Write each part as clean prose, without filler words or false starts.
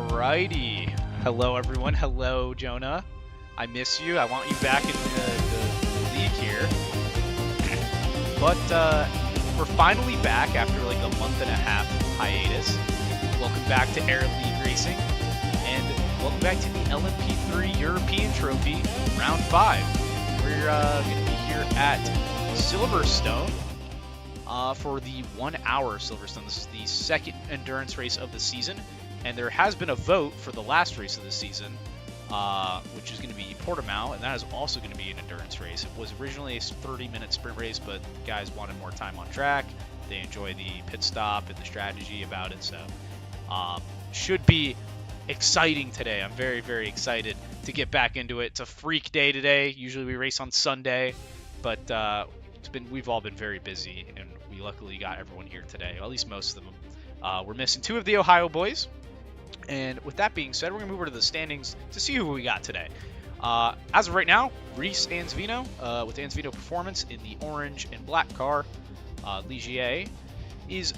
Alrighty. Hello, everyone. Hello, Jonah. I miss you. I want you back in the league here. But we're finally back after like a month and a half hiatus. Welcome back to Air League Racing. And welcome back to the LMP3 European Trophy, Round 5. We're going to be here at Silverstone for the 1 hour Silverstone. This is the second endurance race of the season. And there has been a vote for the last race of the season, which is going to be Portimao, and that is also going to be an endurance race. It was originally a 30-minute sprint race, but guys wanted more time on track. They enjoy the pit stop and the strategy about it, so should be exciting today. I'm very, very excited to get back into it. It's a freak day today. Usually we race on Sunday, but we've all been very busy, and we luckily got everyone here today, at least most of them. We're missing two of the Ohio boys. And with that being said, we're going to move over to the standings to see who we got today. As of right now, Reese Ansvino with Ansvino Performance in the orange and black car. Ligier is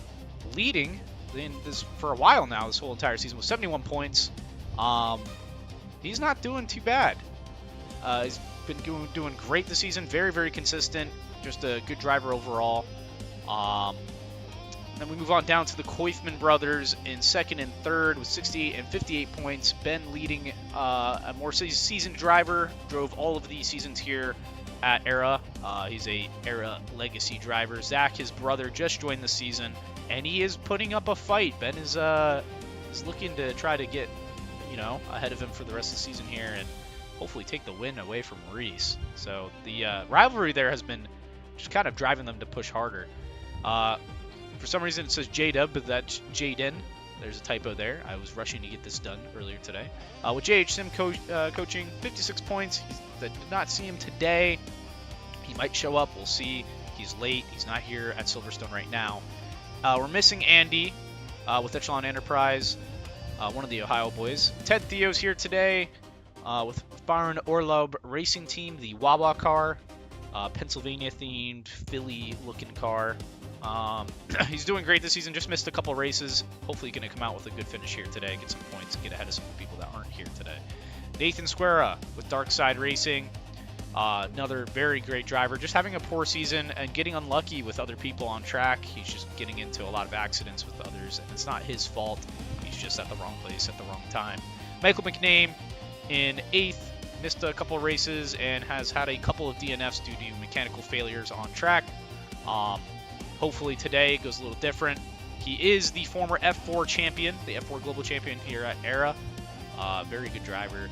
leading in this for a while now, this whole entire season, with 71 points. He's not doing too bad. He's been doing great this season, very, very consistent, just a good driver overall. Then we move on down to the Koifman brothers in second and third with 68 and 58 points. Ben leading a more seasoned driver, drove all of these seasons here at Era. He's a Era legacy driver. Zach, his brother, just joined the season, and he is putting up a fight. Ben is looking to try to get, ahead of him for the rest of the season here and hopefully take the win away from Reese. So the rivalry there has been just kind of driving them to push harder. For some reason it says J-Dub, but that's Jaden. There's a typo there. I was rushing to get this done earlier today. With JH Sim coaching, 56 points. I did not see him today. He might show up. We'll see. He's late. He's not here at Silverstone right now. We're missing Andy with Echelon Enterprise, one of the Ohio boys. Ted Theo's here today with Baron Orlob Racing Team, the Wawa car. Pennsylvania-themed, Philly-looking car. He's doing great this season, just missed a couple races. Hopefully going to come out with a good finish here today, get some points, get ahead of some people that aren't here today. Nathan Squera with Dark Side Racing, another very great driver, just having a poor season and getting unlucky with other people on track. He's just getting into a lot of accidents with others, and it's not his fault. He's just at the wrong place at the wrong time. Michael McName in 8th, missed a couple races and has had a couple of DNFs due to mechanical failures on track. Hopefully today it goes a little different. He is the former F4 champion, the F4 global champion here at Era. Very good driver.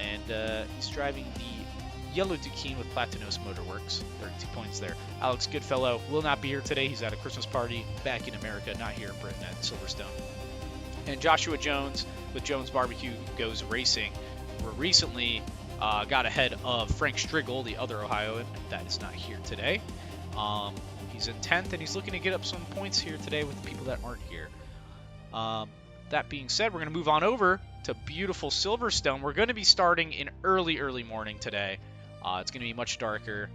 And he's driving the yellow Duquesne with Platinos Motorworks. 32 points there. Alex Goodfellow will not be here today. He's at a Christmas party back in America, not here in Britain at Silverstone. And Joshua Jones with Jones Barbecue Goes Racing. We recently got ahead of Frank Striegel, the other Ohioan, that is not here today. He's in 10th, and he's looking to get up some points here today with the people that aren't here. That being said, we're going to move on over to beautiful Silverstone. We're going to be starting in early morning today. It's going to be much darker.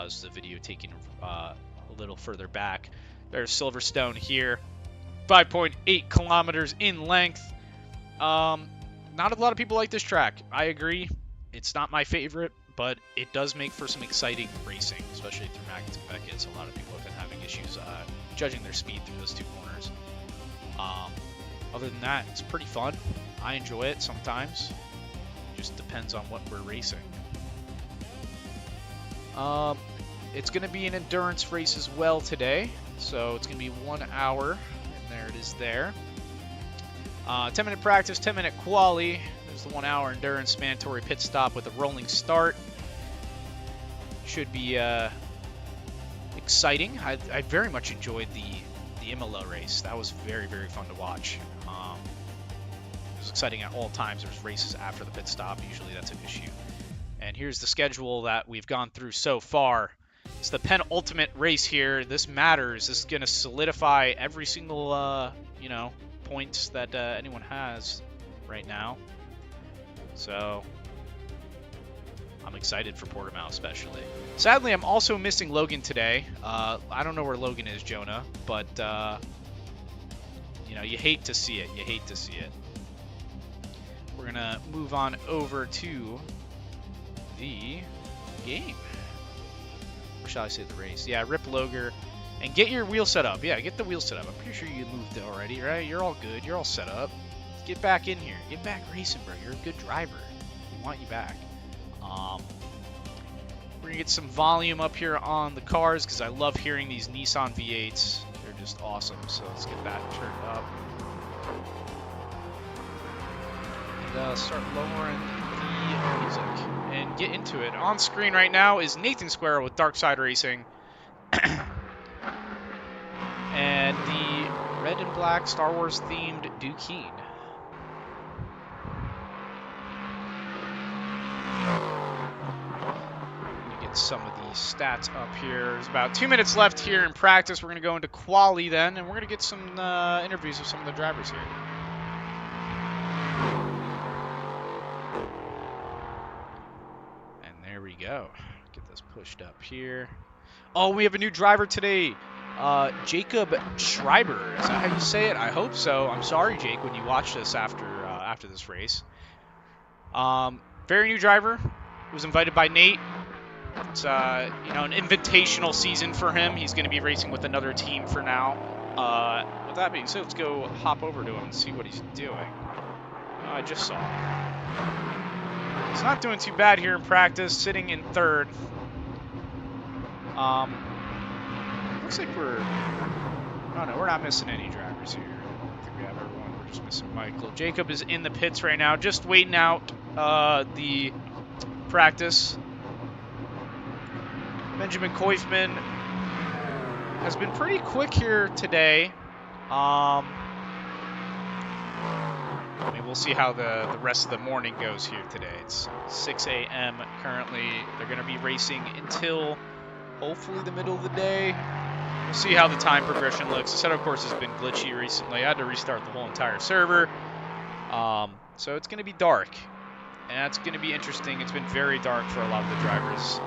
This is a video taken a little further back. There's Silverstone here. 5.8 kilometers in length. Not a lot of people like this track. I agree. It's not my favorite, but it does make for some exciting racing, especially through Magnets and Beckett's. A lot of people have been having issues judging their speed through those two corners. Other than that, it's pretty fun. I enjoy it sometimes. Just depends on what we're racing. It's going to be an endurance race as well today, so it's going to be 1 hour, and there it is there. 10-minute practice, 10-minute quali. There's the 1 hour endurance mandatory pit stop with a rolling start. Should be exciting. I very much enjoyed the Imola race. That was very, very fun to watch. It was exciting at all times. There's races after the pit stop. Usually that's an issue. And here's the schedule that we've gone through so far. It's the penultimate race here. This matters. This is going to solidify every single, points that anyone has right now. So I'm excited for Portimao especially. Sadly, I'm also missing Logan today. I don't know where Logan is, Jonah, but you hate to see it. You hate to see it. we're gonna move on over to the game. Or shall I say the race? Yeah, Rip Loger. And get your wheel set up. Yeah, get the wheel set up. I'm pretty sure you moved it already, right? You're all good. You're all set up. Get back in here. Get back racing, bro. You're a good driver. We want you back. We're going to get some volume up here on the cars because I love hearing these Nissan V8s. They're just awesome. So let's get that turned up. And start lowering the music and get into it. On screen right now is Nathan Square with Dark Side Racing. And the red and black Star Wars themed Dukeen. Get some of the stats up here. There's about 2 minutes left here in practice. We're going to go into quali then, and we're going to get some interviews with some of the drivers here. And there we go. Get this pushed up here. Oh, we have a new driver today. Jacob Schreiber. Is that how you say it? I hope so. I'm sorry, Jake, when you watch this after this race. Very new driver. Was invited by Nate. It's an invitational season for him. He's going to be racing with another team for now. With that being said, let's go hop over to him and see what he's doing. I just saw him. He's not doing too bad here in practice, sitting in third. Looks like we're not missing any drivers here. I think we have everyone. We're just missing Michael. Jacob is in the pits right now, just waiting out the practice. Benjamin Koifman has been pretty quick here today. I mean, we'll see how the rest of the morning goes here today. It's 6 a.m. currently. They're going to be racing until hopefully the middle of the day. We'll see how the time progression looks. The setup course has been glitchy recently. I had to restart the whole entire server. So it's going to be dark. And that's going to be interesting. It's been very dark for a lot of the drivers.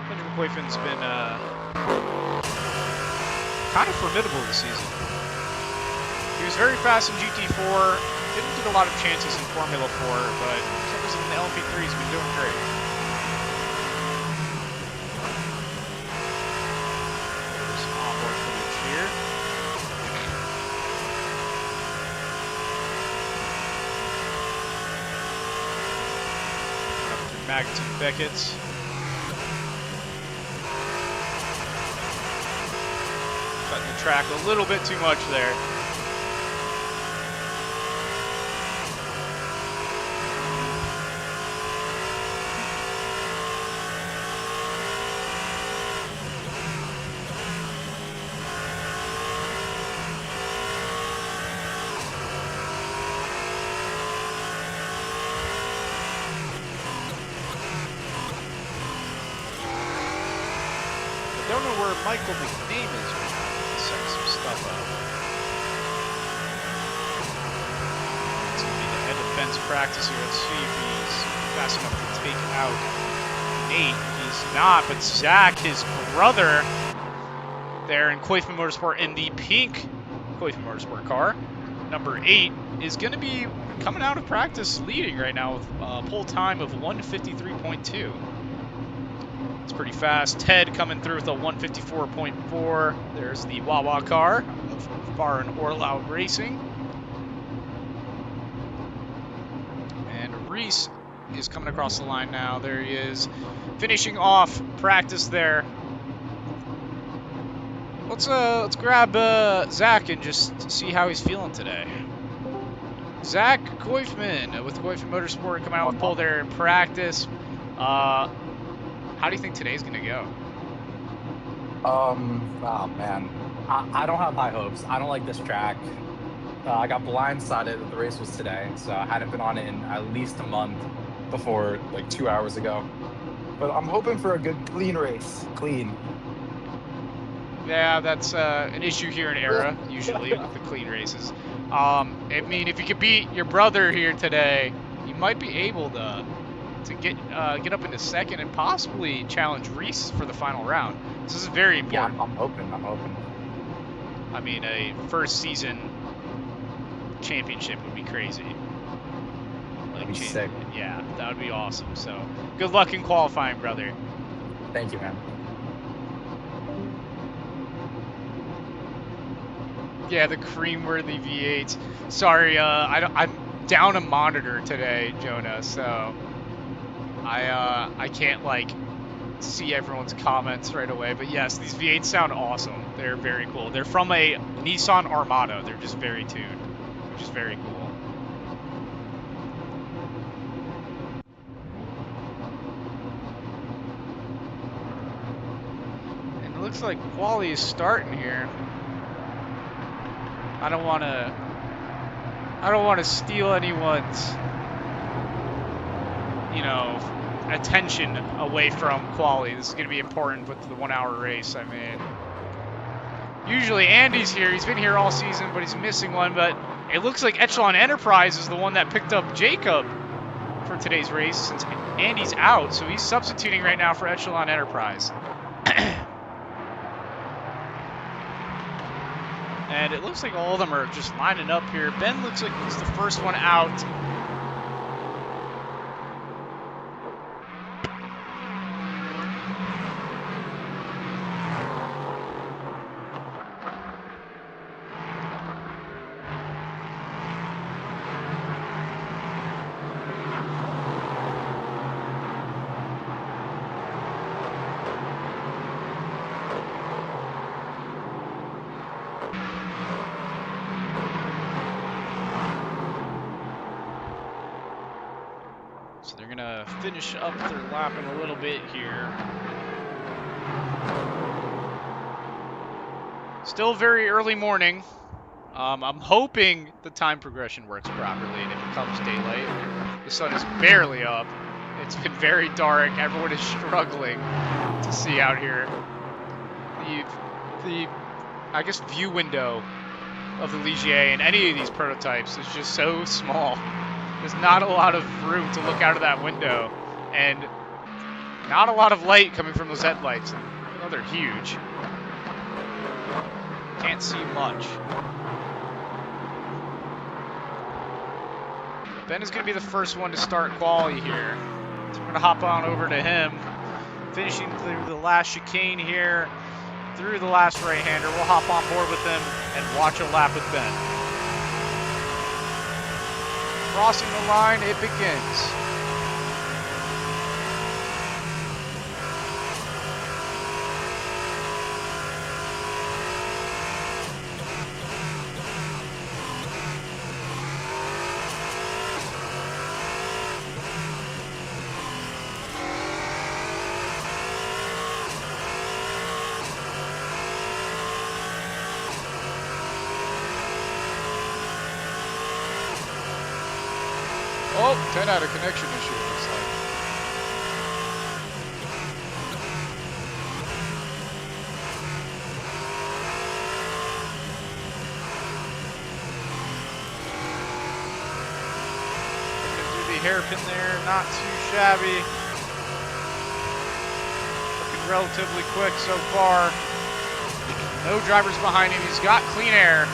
Benjamin Koifman's been kind of formidable this season. He was very fast in GT4, didn't get a lot of chances in Formula 4, but for some reason in the LMP3 he's been doing great. There's some onboard footage here. Up through Magnuson and Beckett's. Cutting the track a little bit too much there. I don't know where Michael McName is right now. He's setting some stuff up. It's going to be the end of Ben's practice here. Let's see if he's fast enough to take out Nate. He's not, but Zach, his brother, there in Koifman Motorsport in the pink Koifman Motorsport car, number 8, is going to be coming out of practice leading right now with a pole time of 1:53.2. It's pretty fast. Ted coming through with a 1:54.4. There's the Wawa car of Bar and Orlau Racing. And Reese is coming across the line now. There he is, finishing off practice there. Let's grab Zach and just see how he's feeling today. Zach Koifman with Koifman Motorsport coming out with pole there in practice. How do you think today's going to go? Oh man, I don't have high hopes. I don't like this track. I got blindsided that the race was today, so I hadn't been on it in at least a month before, like 2 hours ago. But I'm hoping for a good, clean race. Clean. Yeah, that's an issue here in Era, usually, with the clean races. I mean, if you could beat your brother here today, you might be able to to get up into second and possibly challenge Reese for the final round. This is very important. Yeah, I'm hoping. I mean, a first season championship would be crazy. That'd be sick. Yeah, that would be awesome. So, good luck in qualifying, brother. Thank you, man. Yeah, the cream-worthy V8s. Sorry, I'm down a monitor today, Jonah, so I can't like see everyone's comments right away. But yes, these V8s sound awesome. They're very cool. They're from a Nissan Armada. They're just very tuned, which is very cool. And it looks like quali is starting here. I don't want to steal anyone's, attention away from quali. This is going to be important with the 1 hour race. I mean, usually Andy's here. He's been here all season, but he's missing one. But it looks like Echelon Enterprise is the one that picked up Jacob for today's race since Andy's out. So he's substituting right now for Echelon Enterprise. And it looks like all of them are just lining up here. Ben looks like he's the first one out. So they're gonna finish up their lap in a little bit here. Still very early morning. I'm hoping the time progression works properly and it becomes daylight. The sun is barely up. It's been very dark. Everyone is struggling to see out here. The I guess view window of the Ligier and any of these prototypes is just so small. There's not a lot of room to look out of that window, and not a lot of light coming from those headlights. Oh, they're huge. Can't see much. Ben is going to be the first one to start quali here. So we're going to hop on over to him. Finishing through the last chicane here, through the last right-hander. We'll hop on board with him and watch a lap with Ben. Crossing the line, it begins. Oh, 10 out of connection issue, it looks like. Looking through the hairpin there, not too shabby. Looking relatively quick so far. No drivers behind him, he's got clean air.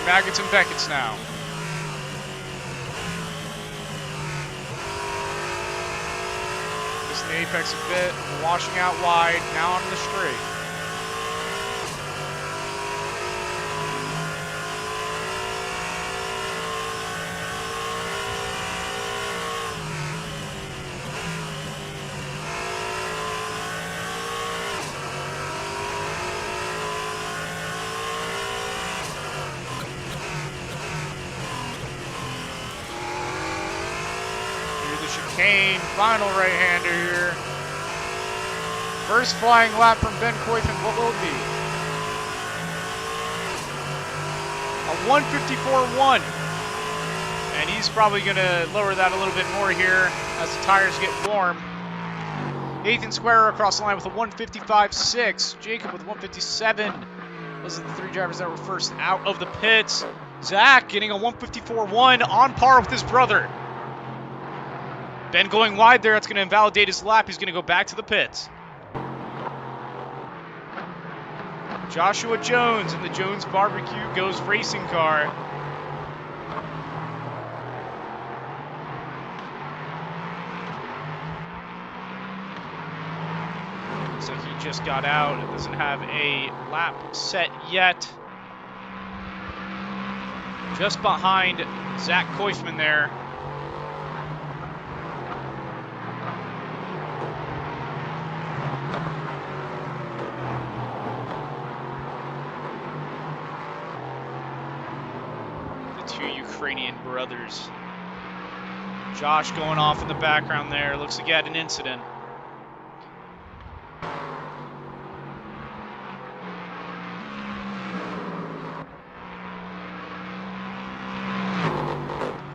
Maggots and Beckett's now. Missing the apex a bit, washing out wide, now on the straight. Chicane, final right-hander here. First flying lap from Ben Koyfman, what will it be? A 154.1. And he's probably going to lower that a little bit more here as the tires get warm. Nathan Square across the line with a 155.6. Jacob with a 157. Those are the three drivers that were first out of the pits. Zach getting a 154.1 on par with his brother. Ben going wide there. That's going to invalidate his lap. He's going to go back to the pits. Joshua Jones in the Jones Barbecue Goes racing car. Looks like he just got out. It doesn't have a lap set yet. Just behind Zach Koifman there. Two Ukrainian brothers. Josh going off in the background there. Looks like he had an incident.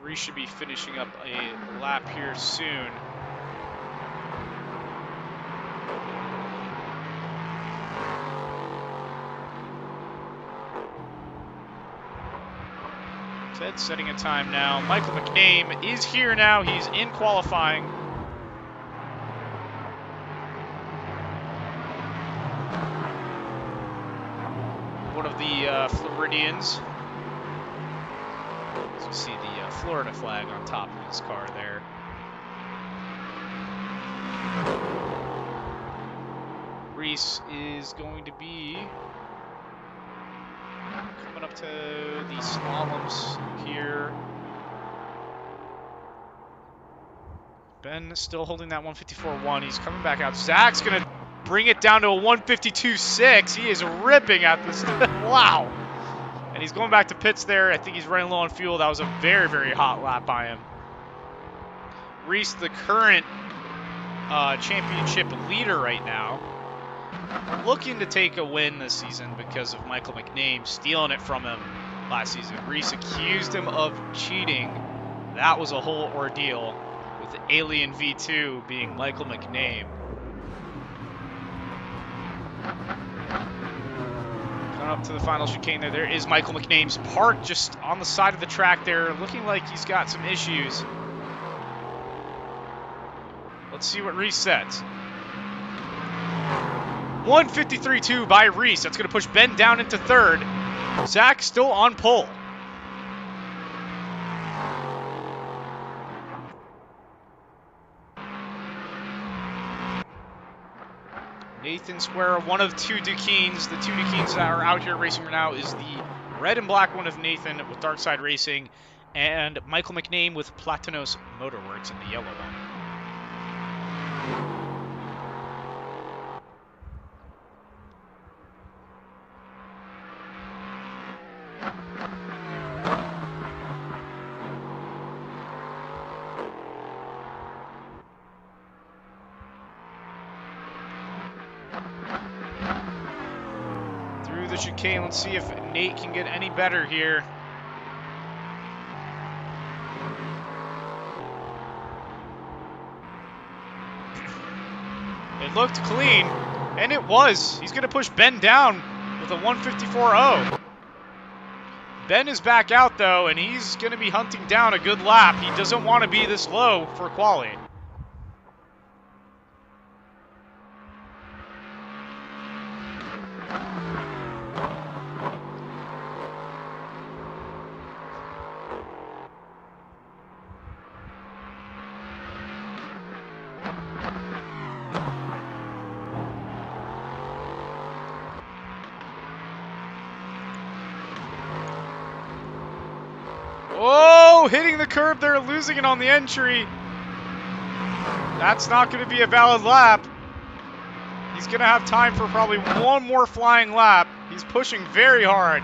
We should be finishing up a lap here soon. Ted setting a time now. Michael McName is here now. He's in qualifying. One of the Floridians. As you see the Florida flag on top of his car there. Reese is going to be coming up to the slaloms here. Ben still holding that 154.1. He's coming back out. Zach's going to bring it down to a 152.6. He is ripping at this. Wow. And he's going back to pits there. I think he's running low on fuel. That was a very, very hot lap by him. Reese, the current championship leader right now, looking to take a win this season because of Michael McName stealing it from him last season. Reese accused him of cheating. That was a whole ordeal with the Alien V2 being Michael McName. Coming up to the final chicane there. There is Michael McName's park just on the side of the track there, looking like he's got some issues. Let's see what Reese sets. 153.2 by Reese. That's going to push Ben down into third. Zach still on pole. Nathan Square, one of two Duquesnes. The two Duquesnes that are out here racing right now is the red and black one of Nathan with Darkside Racing, and Michael McName with Platanos Motorworks in the yellow one. Through the chicane, let's see if Nate can get any better here. It looked clean, and it was. He's going to push Ben down with a 154.0. Ben is back out, though, and he's going to be hunting down a good lap. He doesn't want to be this low for quali. Oh, hitting the curb there, losing it on the entry. That's not going to be a valid lap. He's going to have time for probably one more flying lap. He's pushing very hard.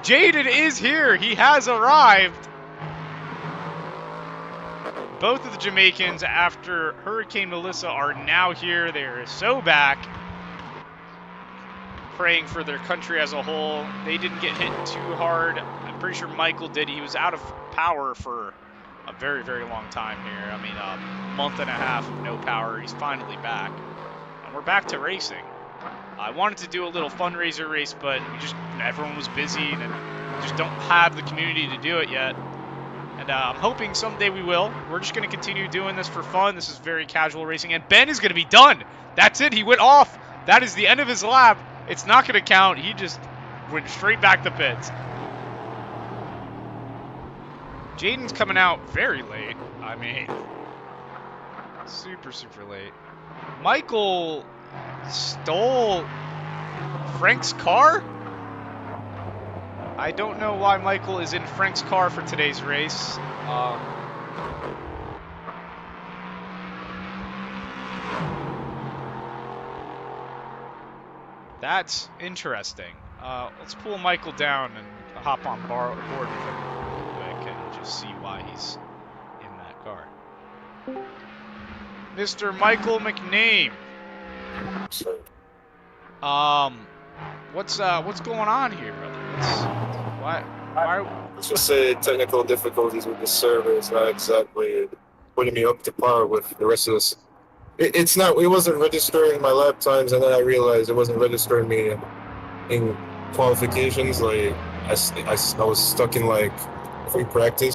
Jaden is here. He has arrived. Both of the Jamaicans after Hurricane Melissa are now here. They are so back. Praying for their country as a whole. They didn't get hit too hard. I'm pretty sure Michael did. He was out of power for a very, very long time here. I mean, a month and a half of no power. He's finally back. And we're back to racing. I wanted to do a little fundraiser race, but everyone was busy and we just don't have the community to do it yet. And I'm hoping someday we will. We're just going to continue doing this for fun. This is very casual racing. And Ben is going to be done. That's it. He went off. That is the end of his lap. It's not going to count. He just went straight back to pits. Jaden's coming out very late. I mean, super, super late. Michael stole Frank's car? I don't know why Michael is in Frank's car for today's race. That's interesting. Let's pull Michael down and hop on board with him real quick and just see why he's in that car. Mr. Michael McName. What's going on here, brother? Why? Let's just say technical difficulties with the server is not exactly putting me up to par with the rest of this. It wasn't registering my lap times, and then I realized it wasn't registering me in qualifications. Like I was stuck in like free practice.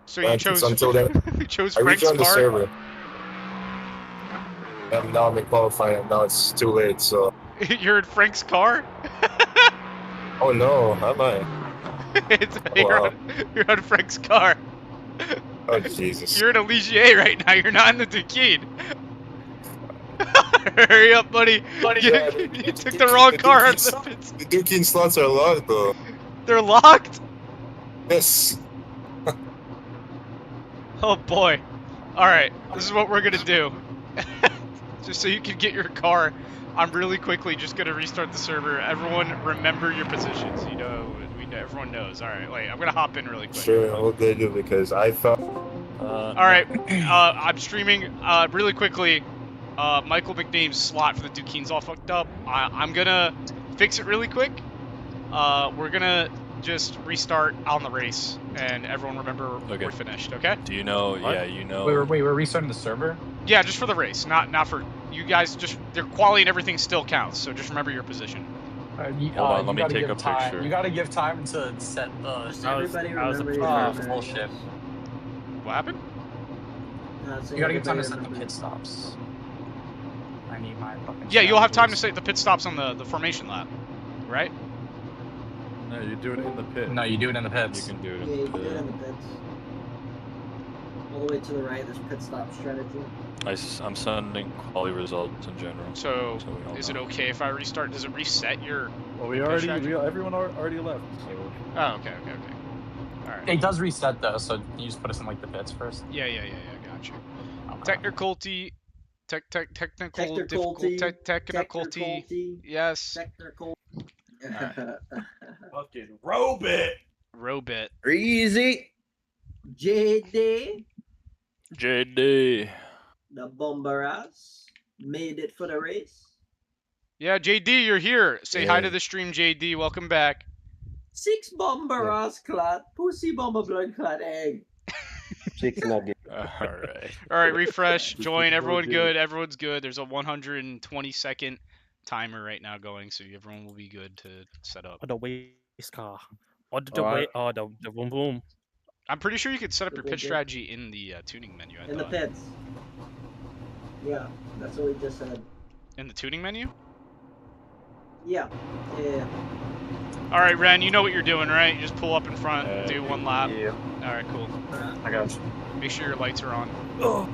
So you chose until then. you chose I Frank's rejoined the car? server, and now I'm in qualifying. And now it's too late. So You're in Frank's car? oh no, am I? You're on Frank's car. Oh Jesus! You're in a Ligier right now. You're not in the Duquesne. Hurry up, buddy. You took the wrong car out of the pits. The Duquesne slots are locked, though. They're locked? Yes. Oh boy. Alright, this is what we're gonna do. Just so you can get your car, I'm really quickly just gonna restart the server. Everyone remember your positions. You know, everyone knows. Alright, wait, I'm gonna hop in really quick. Sure, I'll do because I thought. Alright, I'm streaming really quickly. Michael McName's slot for the Duquesne's all fucked up. I'm gonna fix it really quick. We're gonna just restart on the race, and everyone remember we're finished, okay? Do you know? What? Yeah, you know. Wait, we're restarting the server? Yeah, just for the race, not for you guys. Just their quality and everything still counts, so just remember your position. Hold on, let me take a picture. You gotta give time to set the. Everybody remember your full shift. What happened? You gotta give time to set the pit stops. I need my fucking. Yeah, you'll have time to set the pit stops on the formation lap, right? No, you do it in the pit. No, you do it in the pits. You can do it. Yeah, you can do it in the pits. All the way to the right, there's pit stop strategy. I'm sending quality results in general. So we all is it know. okay if I restart? Does it reset your? Well, everyone already left. So. Oh, okay. All right. It does reset though, so you just put us in like the pits first. Yeah. Got you. Okay. Technicality. Technicality. Yes. Technical. Fucking Robit. Easy. JD, JD. the Bomberas, made it for the race. Yeah, JD, you're here. Say hi Yeah. to the stream, JD. Welcome back. 6 Bomberas clot, pussy bomber blood clot egg. Chicken nugget. All right, refresh. Join. Everyone good. Everyone's good. There's a 120-second timer right now going, so everyone will be good to set up. The waste car. Or the boom boom. I'm pretty sure you could set up your Okay, pitch good. strategy in the tuning menu. I In the thought. pits. Yeah, that's what we just said. In the tuning menu? Yeah. All right, Ren, you know what you're doing, right? You just pull up in front, do one lap. Yeah, All right, cool. I got you. Make sure your lights are on. All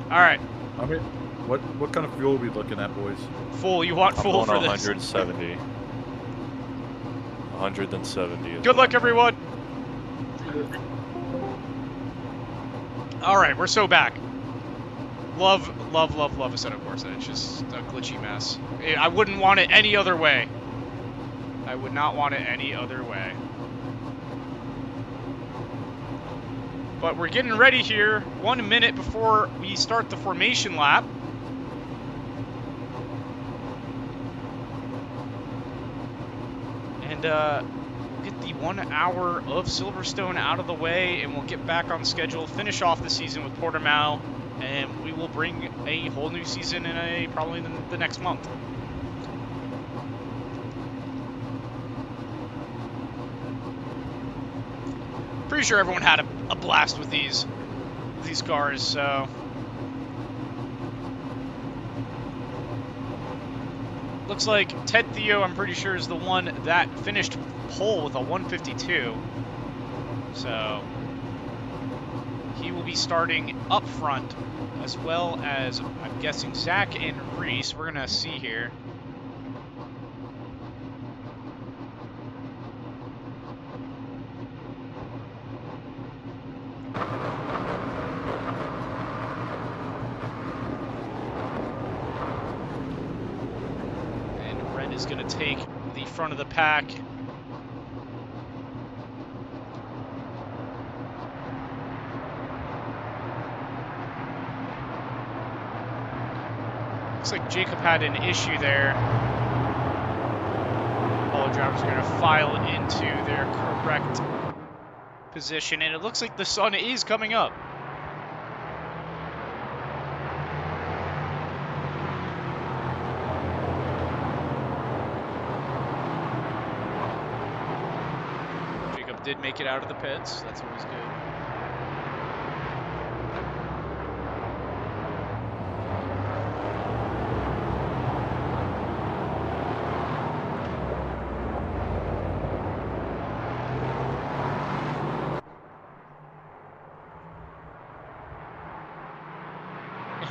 right, I mean, what kind of fuel are we looking at, boys? full. You want full I'm for going this? 170. 170. Good luck, everyone. All right, we're so back. Love Assetto Corsa. It's just a glitchy mess. I wouldn't want it any other way. I would not want it any other way. But we're getting ready here. 1 minute before we start the formation lap. And look at the 1 hour of Silverstone out of the way, and we'll get back on schedule, finish off the season with Portimao, and we will bring a whole new season in probably the next month. Pretty sure everyone had a blast with these cars, so. Looks like Ted Theo, I'm pretty sure, is the one that finished pole with a 152. So he will be starting up front, as well as, I'm guessing, Zach and Reese. We're going to see here. Is going to take the front of the pack. Looks like Jacob had an issue there. All the drivers are going to file into their correct position, and it looks like the sun is coming up. Did make it out of the pits. That's always good.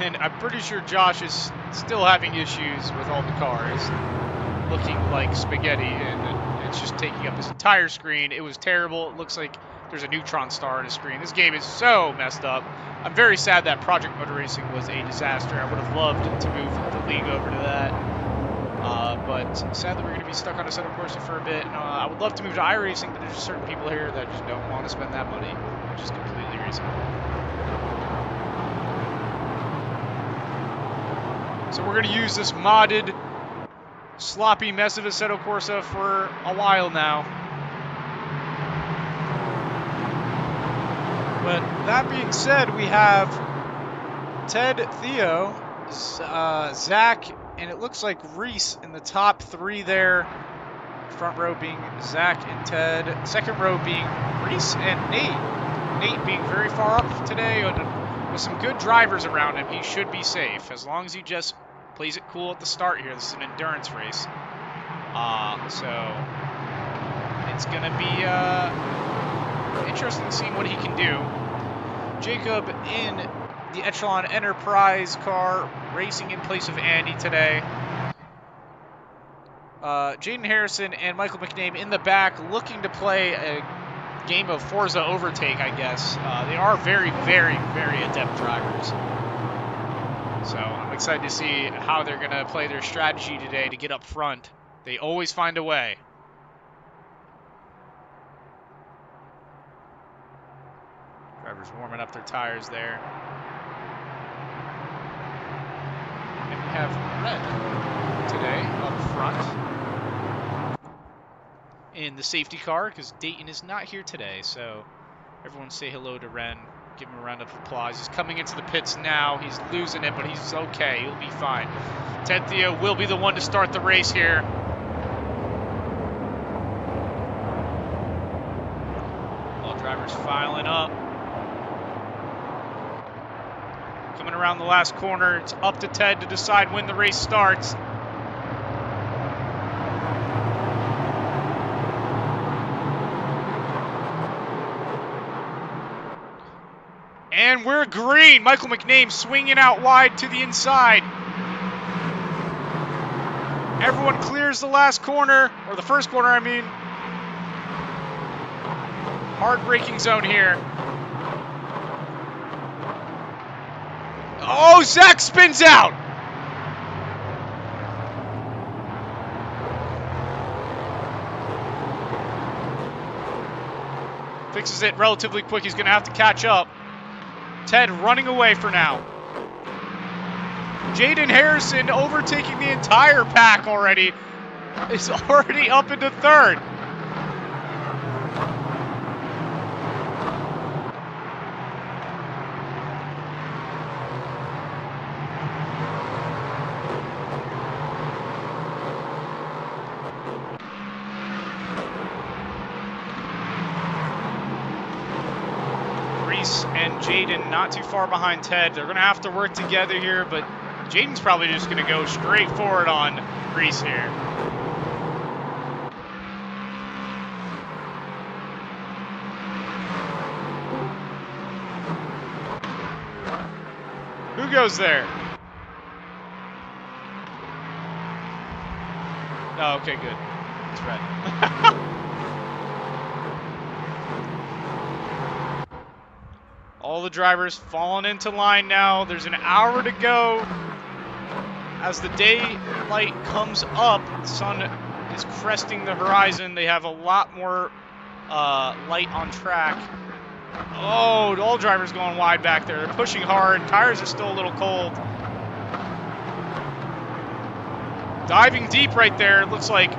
And I'm pretty sure Josh is still having issues with all the cars looking like spaghetti, and it's just taking up his entire screen. It was terrible. It looks like there's a neutron star on his screen. This game is so messed up. I'm very sad that Project Motor Racing was a disaster. I would have loved to move the league over to that. But sadly, we're going to be stuck on a Assetto Corsa for a bit. I would love to move to iRacing, but there's just certain people here that just don't want to spend that money, which is completely reasonable. So we're going to use this modded sloppy mess of Assetto Corsa for a while now. But that being said, we have Ted, Theo, Zach, and it looks like Reese in the top three there. Front row being Zach and Ted. Second row being Reese and Nate. Nate being very far up today with some good drivers around him. He should be safe as long as he just plays it cool at the start here. This is an endurance race. So it's going to be interesting seeing what he can do. Jacob in the Echelon Enterprise car, racing in place of Andy today. Jaden Harrison and Michael McName in the back looking to play a game of Forza Overtake, I guess. They are very, very, very adept drivers. So I'm excited to see how they're going to play their strategy today to get up front. They always find a way. Drivers warming up their tires there. And we have Red today up front in the safety car because Dayton is not here today. So everyone say hello to Ren. Give him a round of applause. He's coming into the pits now. He's losing it, but he's okay. He'll be fine. Ted Theo will be the one to start the race here. All drivers filing up. Coming around the last corner. It's up to Ted to decide when the race starts. And we're green. Michael McName swinging out wide to the inside. Everyone clears the last corner, or the first corner, I mean. Hard braking zone here. Oh, Zach spins out. Fixes it relatively quick. He's going to have to catch up. Ted running away for now. Jaden Harrison overtaking the entire pack already. Is already up into third. Reese and Jaden not too far behind Ted. They're going to have to work together here, but Jaden's probably just going to go straight forward on Reese here. Who goes there? Oh, okay, good. It's red. All the drivers falling into line now. There's an hour to go. As the daylight comes up, the sun is cresting the horizon. They have a lot more light on track. Oh, all drivers going wide back there. They're pushing hard. Tires are still a little cold. Diving deep right there. It looks like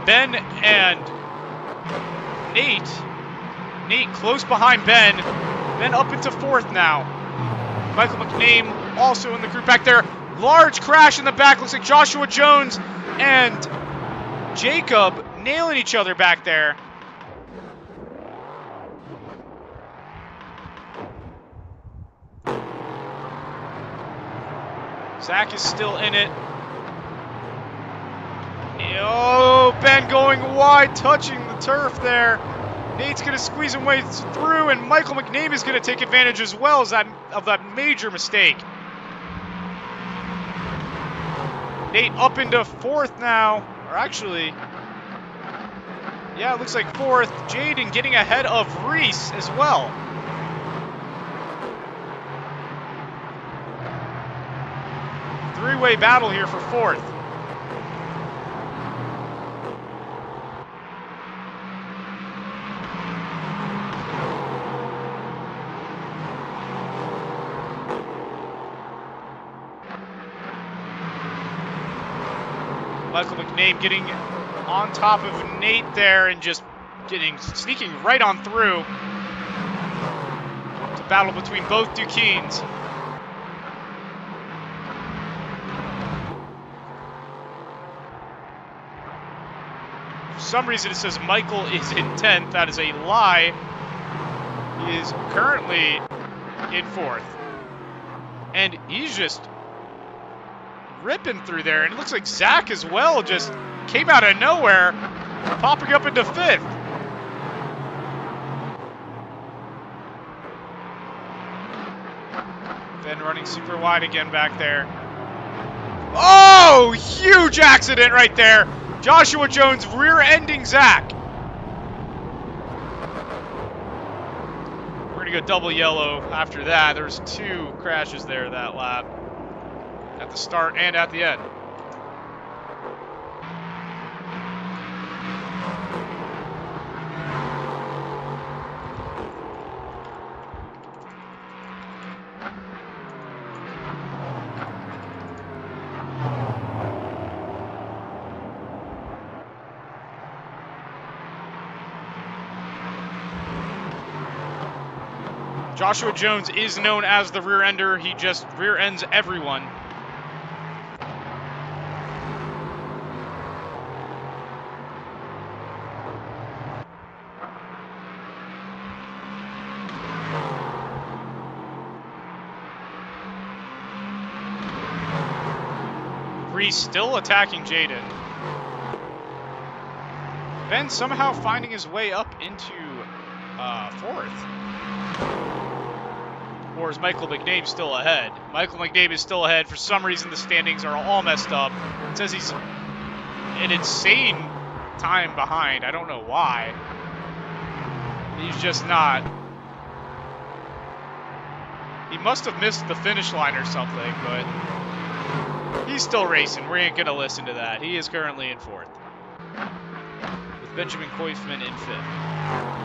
Ben and Nate. Nate close behind Ben. Ben up into fourth now. Michael McName also in the group back there. Large crash in the back. Looks like Joshua Jones and Jacob nailing each other back there. Zach is still in it. Oh, Ben going wide, touching the turf there. Nate's going to squeeze him way through, and Michael McName is going to take advantage as well as of that major mistake. Nate up into fourth now, or actually, yeah, it looks like fourth. Jaden getting ahead of Reese as well. Three-way battle here for fourth. Michael McName getting on top of Nate there and just sneaking right on through. It's a battle between both Duquesnes. For some reason it says Michael is in 10th. That is a lie. He is currently in 4th. And he's just ripping through there, and it looks like Zach as well just came out of nowhere, popping up into 5th. Ben running super wide again back there. Oh, huge accident right there. Joshua Jones rear-ending Zach. We're gonna go double yellow after that. There's 2 crashes there that lap. At the start and at the end. Joshua Jones is known as the rear ender. He just rear ends everyone. Reese still attacking Jaden. Ben somehow finding his way up into 4th. Or is Michael McName still ahead? Michael McName is still ahead. For some reason, the standings are all messed up. It says he's an insane time behind. I don't know why. He's just not. He must have missed the finish line or something, but he's still racing. We ain't going to listen to that. He is currently in 4th. With Benjamin Koifman in 5th.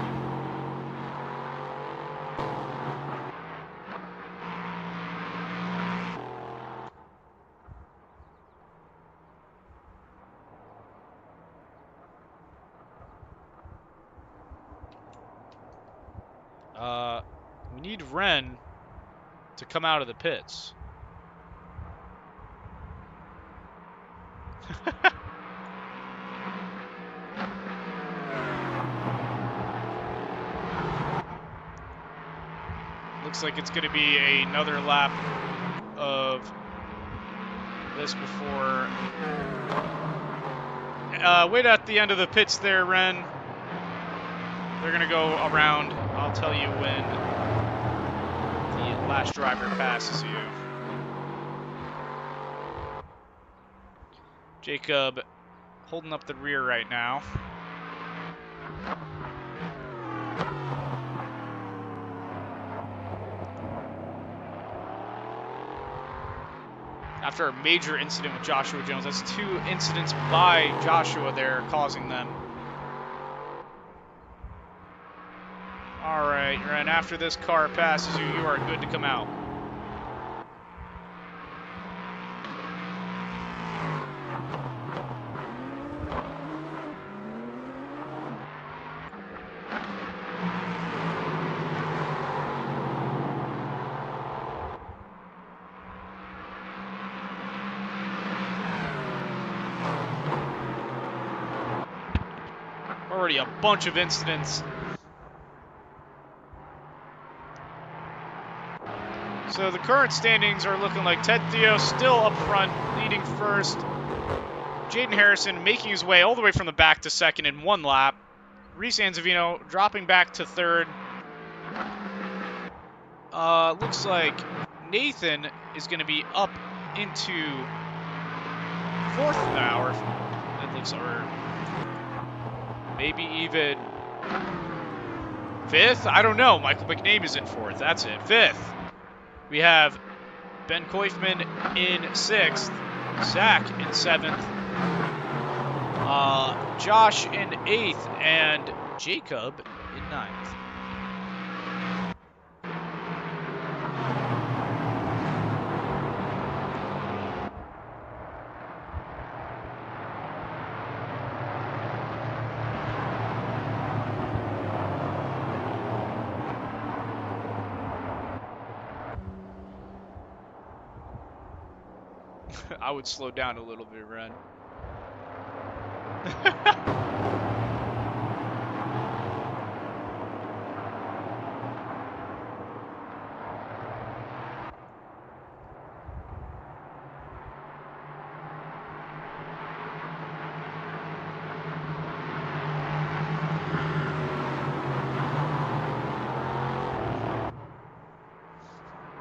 We need Ren to come out of the pits. Looks like it's going to be another lap of this before. Wait at the end of the pits there, Ren. They're going to go around. I'll tell you when the last driver passes you. Jacob holding up the rear right now. After a major incident with Joshua Jones. That's 2 incidents by Joshua there causing them. All right, Ren, after this car passes you, you are good to come out. Already a bunch of incidents. So the current standings are looking like Ted Theo still up front, leading first. Jaden Harrison making his way all the way from the back to second in 1 lap. Reese Anzavino dropping back to third. Looks like Nathan is going to be up into 4th now, or it looks, or maybe even 5th? I don't know. Michael McName is in 4th. That's it. 5th. We have Ben Koifman in 6th. Zach in 7th. Josh in 8th. And Jacob in 9th. I would slow down a little bit, Ren.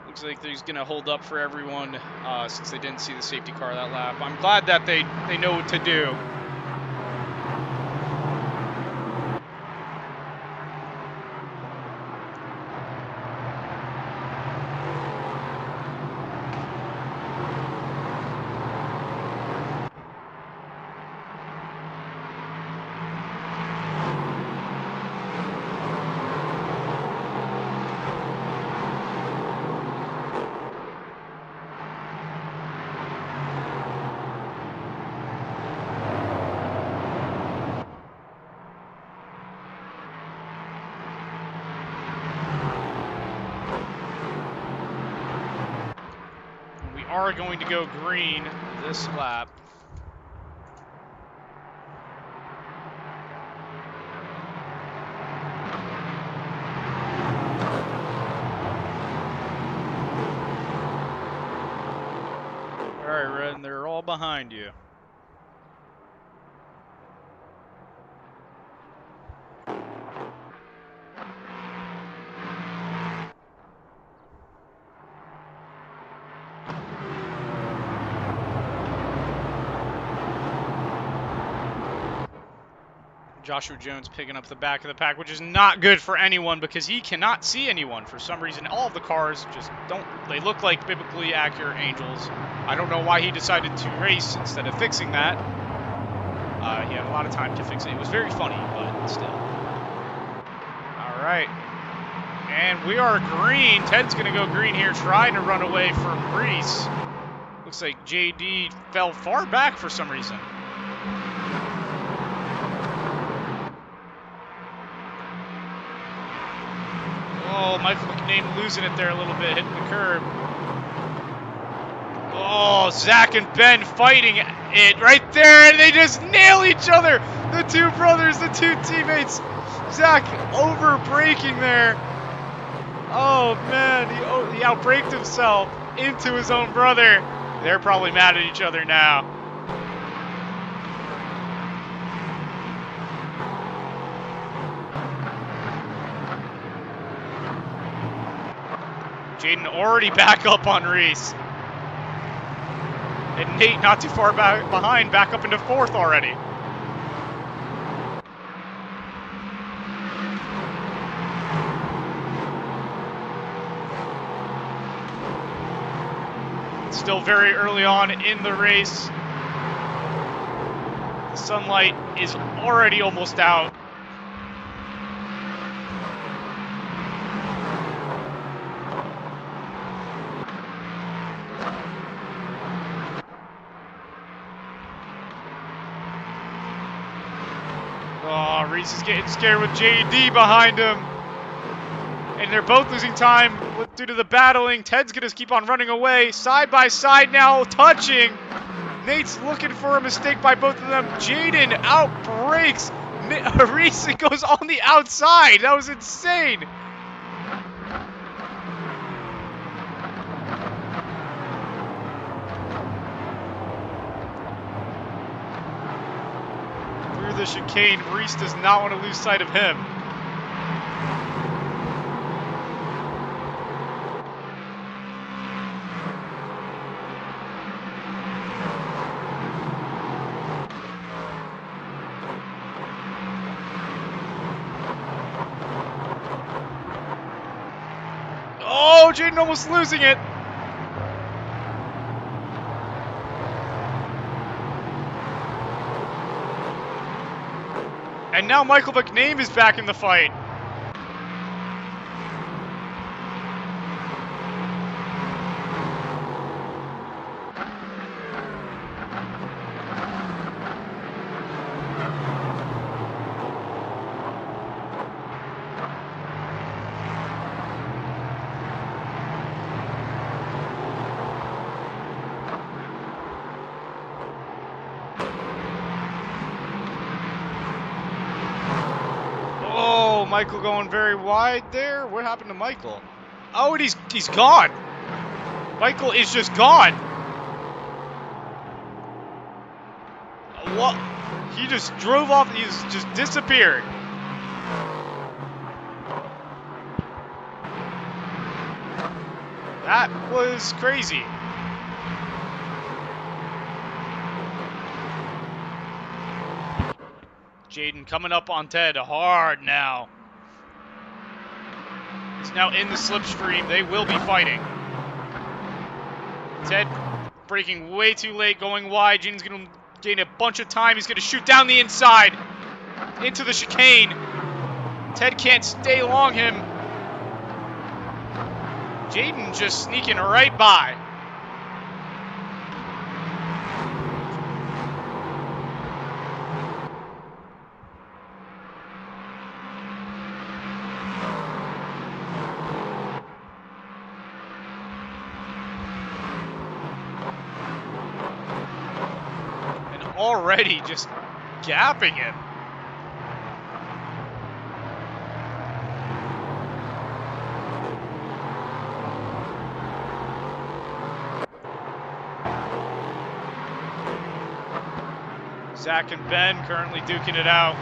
Looks like he's going to hold up for everyone since they didn't see the safety car that lap. I'm glad that they know what to do. Are going to go green this lap. All right, Red, they're all behind you. Joshua Jones picking up the back of the pack, which is not good for anyone because he cannot see anyone for some reason. All of the cars just don't, they look like biblically accurate angels. I don't know why he decided to race instead of fixing that. He had a lot of time to fix it. It was very funny, but still. All right. And we are green. Ted's going to go green here, trying to run away from Reese. Looks like JD fell far back for some reason. Oh, Michael McName losing it there a little bit, hitting the curb. Oh, Zach and Ben fighting it right there, and they just nail each other. The two brothers, the two teammates. Zach over braking there. Oh man, he outbraked himself into his own brother. They're probably mad at each other now. Jaden already back up on Reese. And Nate not too far back behind, back up into 4th already. Still very early on in the race. The sunlight is already almost out. Oh, Reese is getting scared with JD behind him. And they're both losing time due to the battling. Ted's going to keep on running away. Side by side now, touching. Nate's looking for a mistake by both of them. Jaden outbreaks. Reese goes on the outside. That was insane. Through the chicane, Reese does not want to lose sight of him. Oh, Jaden almost losing it. And now Michael McName is back in the fight. Michael going very wide there. What happened to Michael? Oh, and he's gone. Michael is just gone. What? He just drove off. He's just disappeared. That was crazy. Jaden coming up on Ted hard now. He's now in the slipstream. They will be fighting. Ted braking way too late, going wide. Jaden's going to gain a bunch of time. He's going to shoot down the inside into the chicane. Ted can't stay along him. Jaden just sneaking right by. Already just gapping him. Zach and Ben currently duking it out.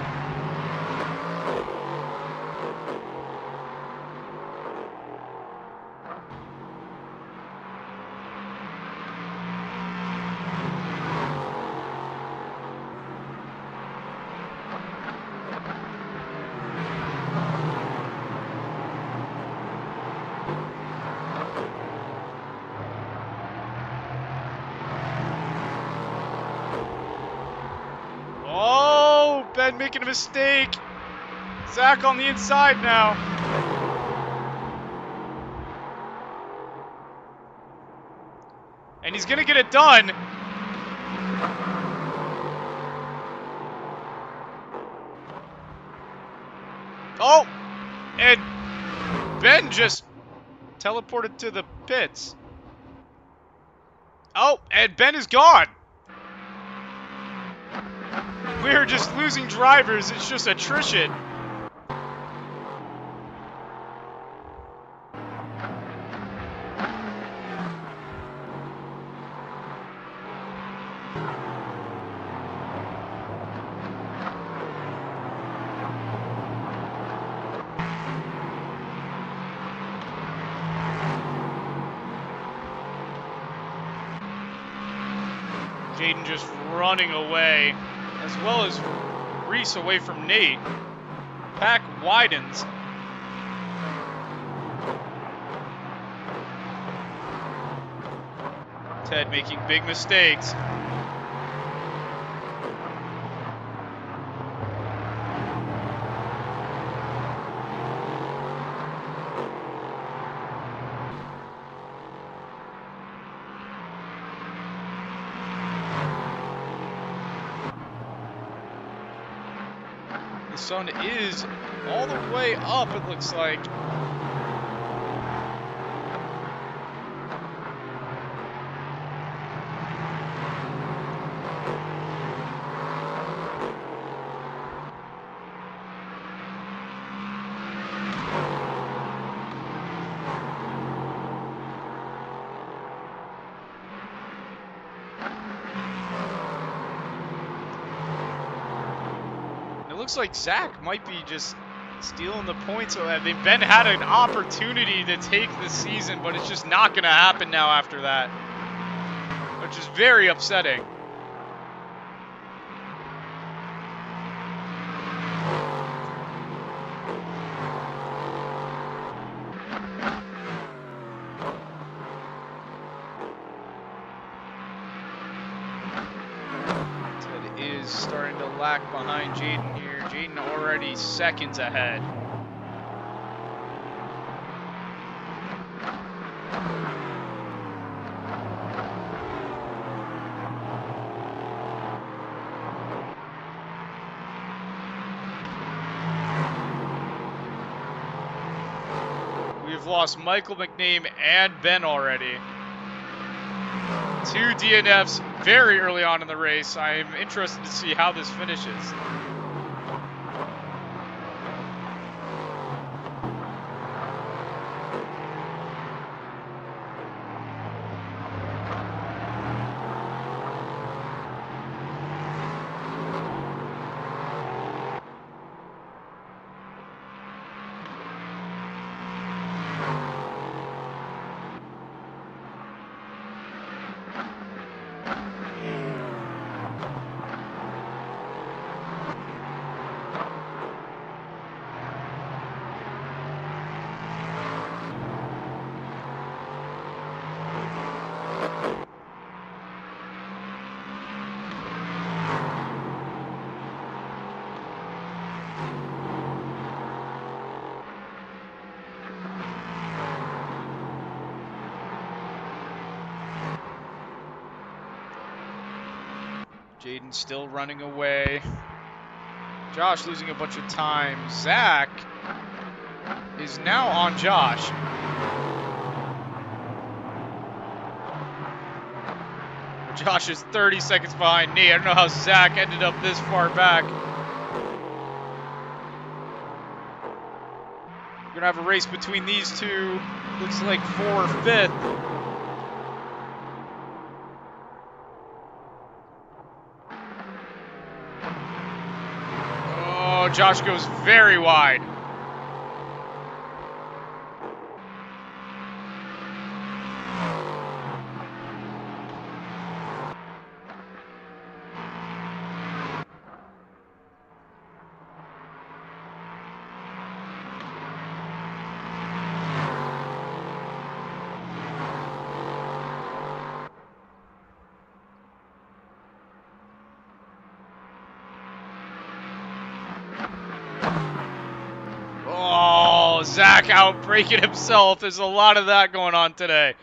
Making a mistake. Zach on the inside now. And he's gonna get it done. Oh! And Ben just teleported to the pits. Oh, and Ben is gone. We're just losing drivers. It's just attrition. Jaden just running away, as well as Reese away from Nate. Pack widens. Ted making big mistakes. The sun is all the way up, it looks like. Looks like Zach might be just stealing the points. They've been had an opportunity to take the season, but it's just not going to happen now after that, which is very upsetting. Ted is starting to lag behind Jaden here. Jaden already seconds ahead. We've lost Michael McName and Ben already. 2 DNFs very early on in the race. I am interested to see how this finishes. Jaden still running away. Josh losing a bunch of time. Zach is now on Josh. Josh is 30 seconds behind Nate. I don't know how Zach ended up this far back. We're gonna have a race between these two. Looks like 4th, 5th. Oh, Josh goes very wide. Oh, Zach outbreaking himself. There's a lot of that going on today.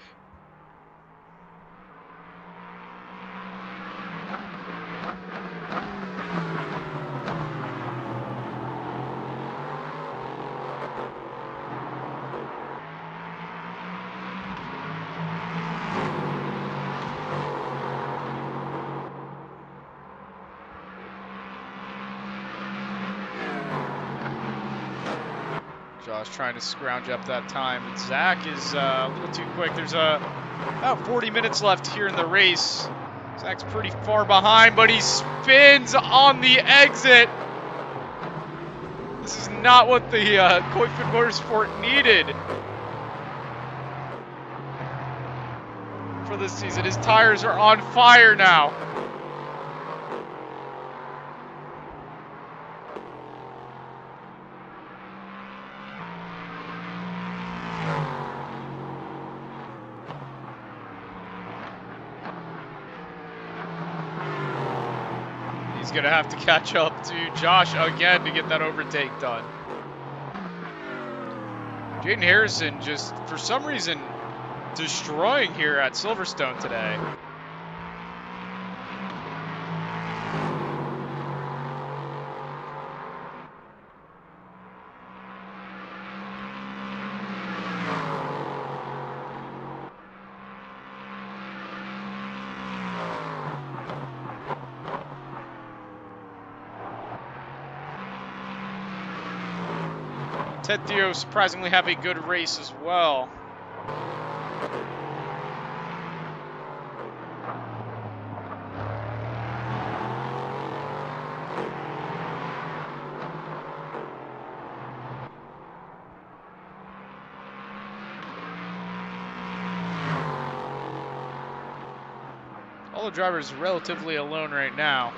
Josh trying to scrounge up that time, but Zach is a little too quick. There's about 40 minutes left here in the race. Zach's pretty far behind, but he spins on the exit. This is not what the Koifman Motorsport needed for this season. His tires are on fire now. going to have to catch up to Josh again to get that overtake done. Jaden Harrison just, for some reason, destroying here at Silverstone today. Ted Theo surprisingly have a good race as well. All the drivers relatively alone right now.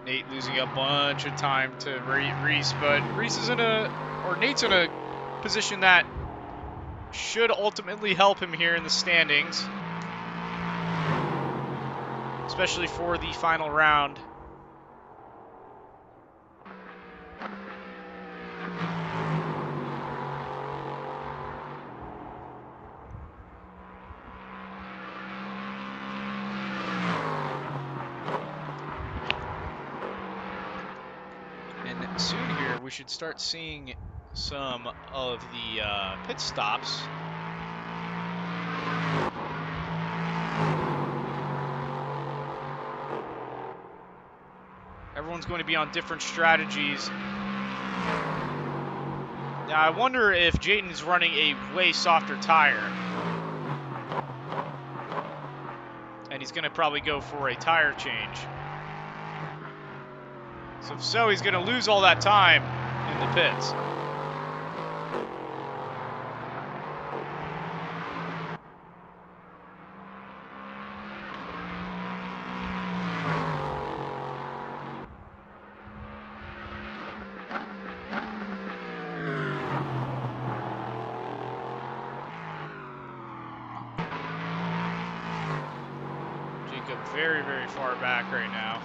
Nate losing a bunch of time to Reese, but Reese is Nate's in a position that should ultimately help him here in the standings, especially for the final round. And soon here, we should start seeing some of the pit stops. Everyone's going to be on different strategies. Now, I wonder if Jayden's running a way softer tire. And he's going to probably go for a tire change. So if so, he's going to lose all that time in the pits. Jacob very, very far back right now.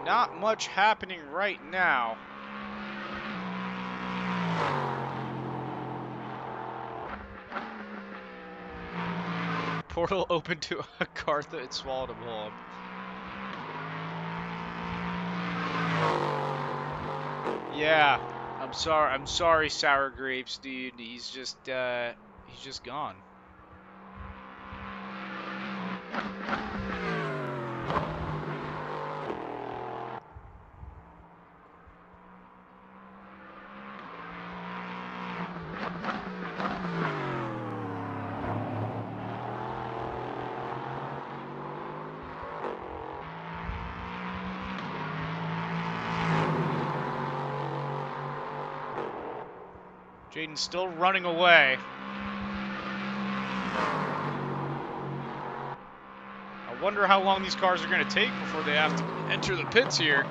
Not much happening right now. Portal open to a car that swallowed him whole. Yeah, I'm sorry, Sour Grapes, dude. He's just gone. Jayden's still running away. I wonder how long these cars are going to take before they have to enter the pits here.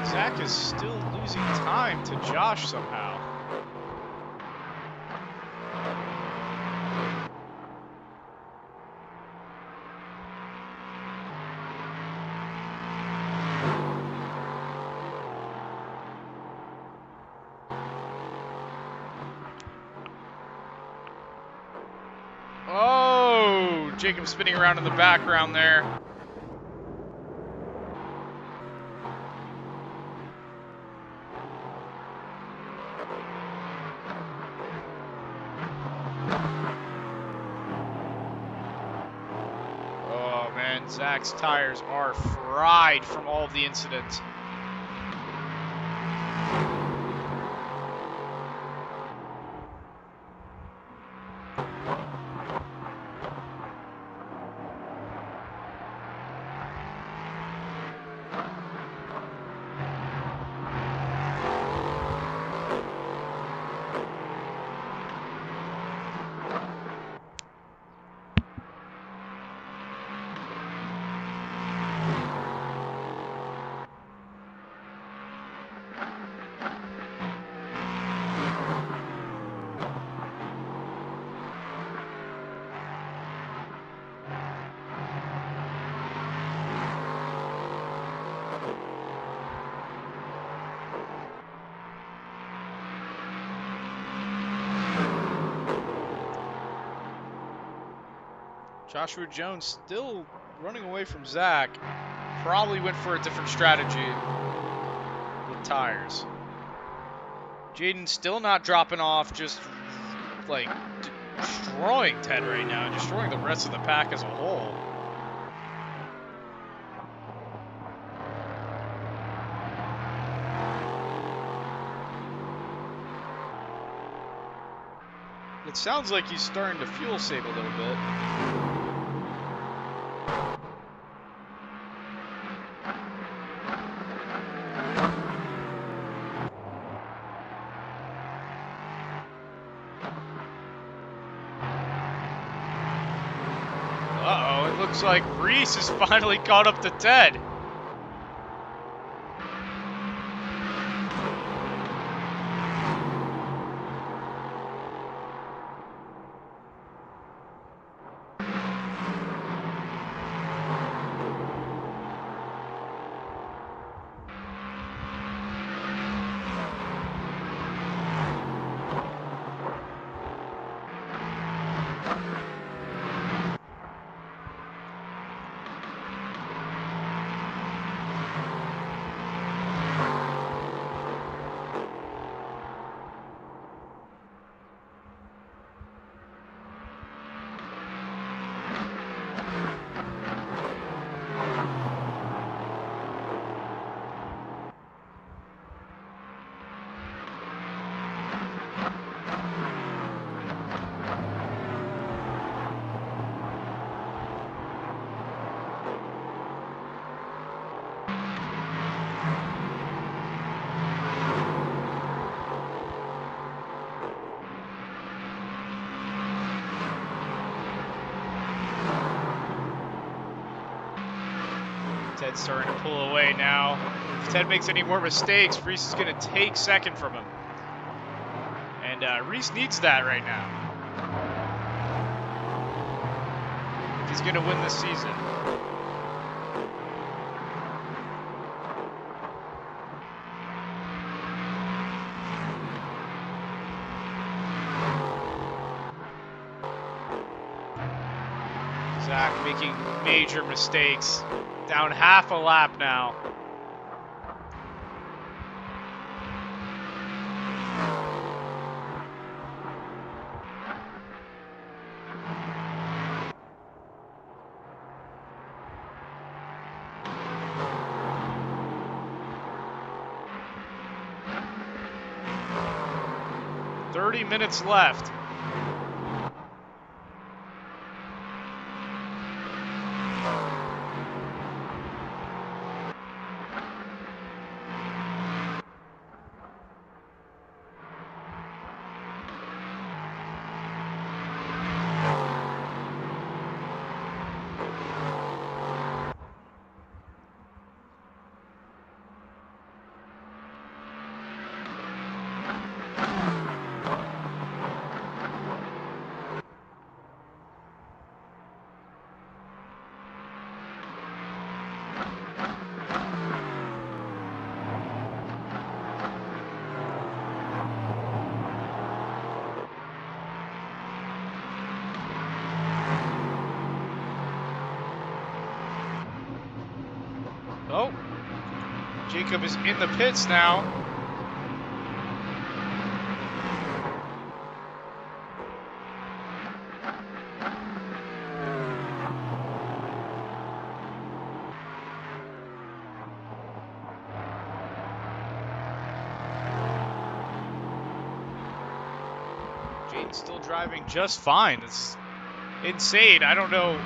Zach is still losing time to Josh somehow. Oh! Jacob spinning around in the background there. Oh man, Zach's tires are fried from all of the incidents. Joshua Jones still running away from Zach. Probably went for a different strategy with tires. Jaden still not dropping off, just like destroying Ted right now, destroying the rest of the pack as a whole. It sounds like he's starting to fuel save a little bit. Uh-oh, it looks like Reese has finally caught up to Ted. Ted's starting to pull away now. If Ted makes any more mistakes, Reese is going to take second from him. And Reese needs that right now. If he's going to win this season. Zach making major mistakes. Down half a lap now. Minutes left. Jacob is in the pits now. Jaden's still driving just fine. It's insane. I don't know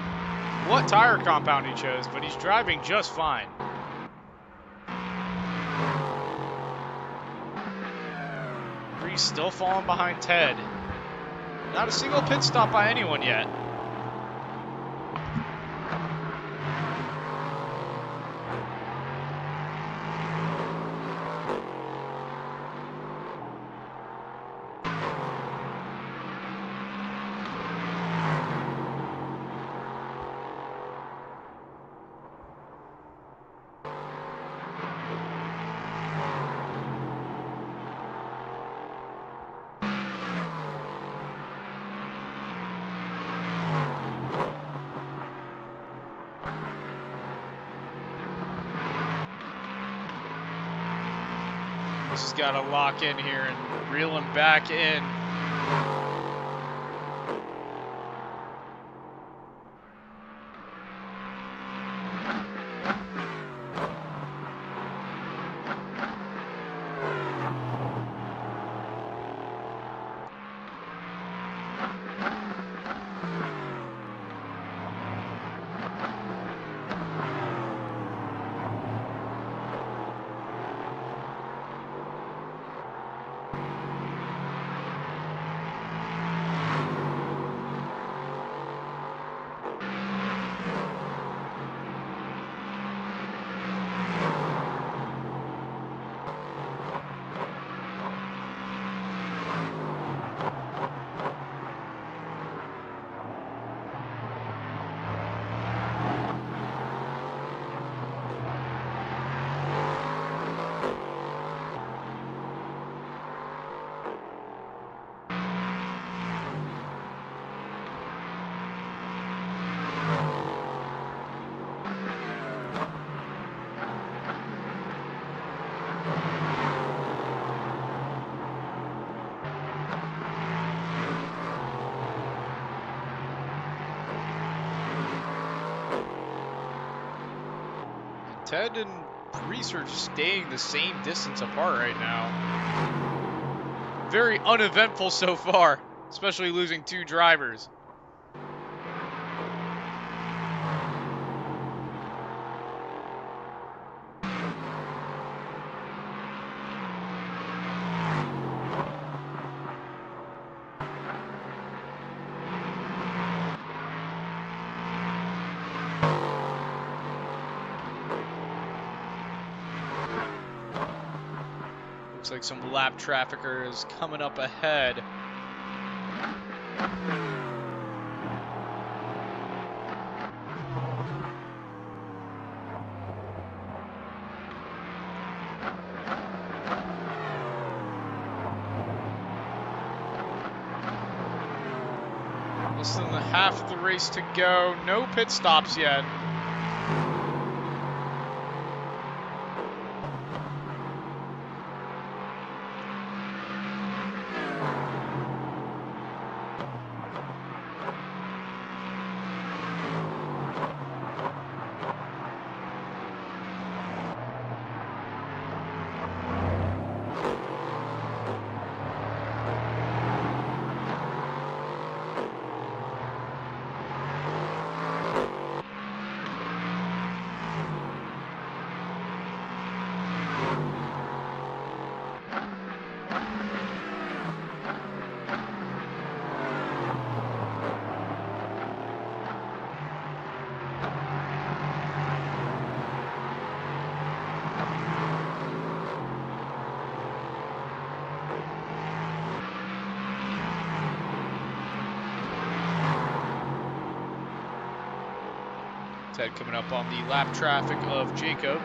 what tire compound he chose, but he's driving just fine. Breeze still falling behind Ted. Not a single pit stop by anyone yet. Just got to lock in here and reel him back in. Ted and Reese are staying the same distance apart right now. Very uneventful so far, especially losing 2 drivers. Looks like some lap trafficker is coming up ahead. Less than half of the race to go. No pit stops yet. Ted coming up on the lap traffic of Jacob.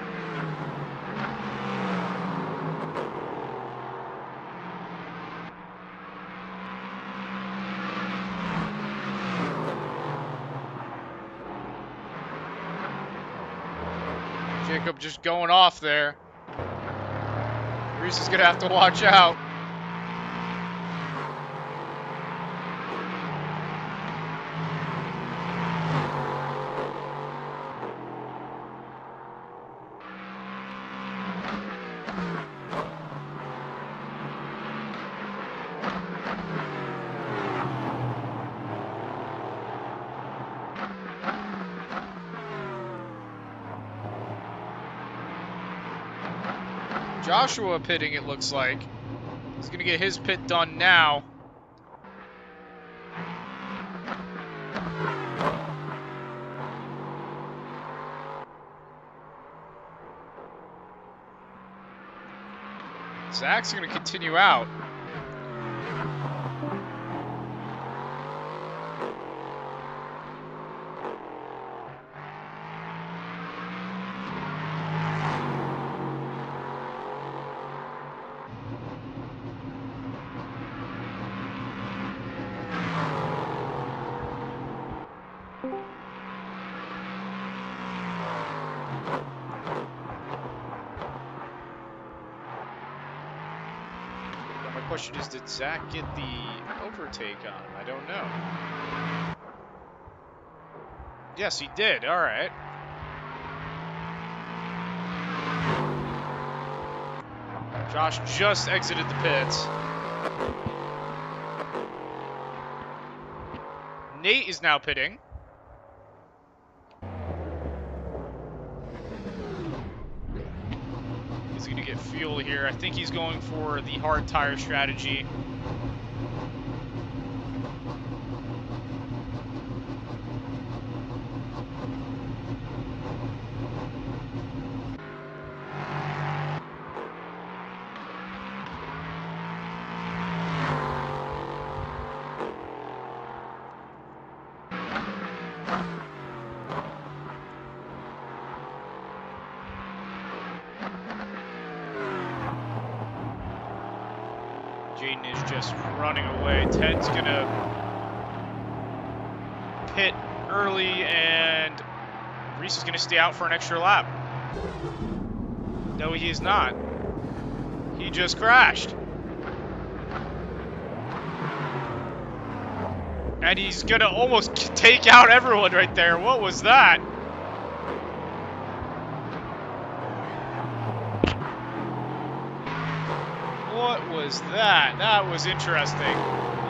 Jacob just going off there. Reese is gonna have to watch out. Joshua pitting, it looks like. He's gonna get his pit done now. Zach's gonna continue out. My question is, did Zach get the overtake on? I don't know. Yes, he did. All right. Josh just exited the pits. Nate is now pitting. He's going to get fuel here. I think he's going for the hard tire strategy. Jaden is just running away. Ted's gonna pit early, and Reese is gonna stay out for an extra lap. No, he is not. He just crashed. And he's gonna almost take out everyone right there. What was that? What was that? That was interesting.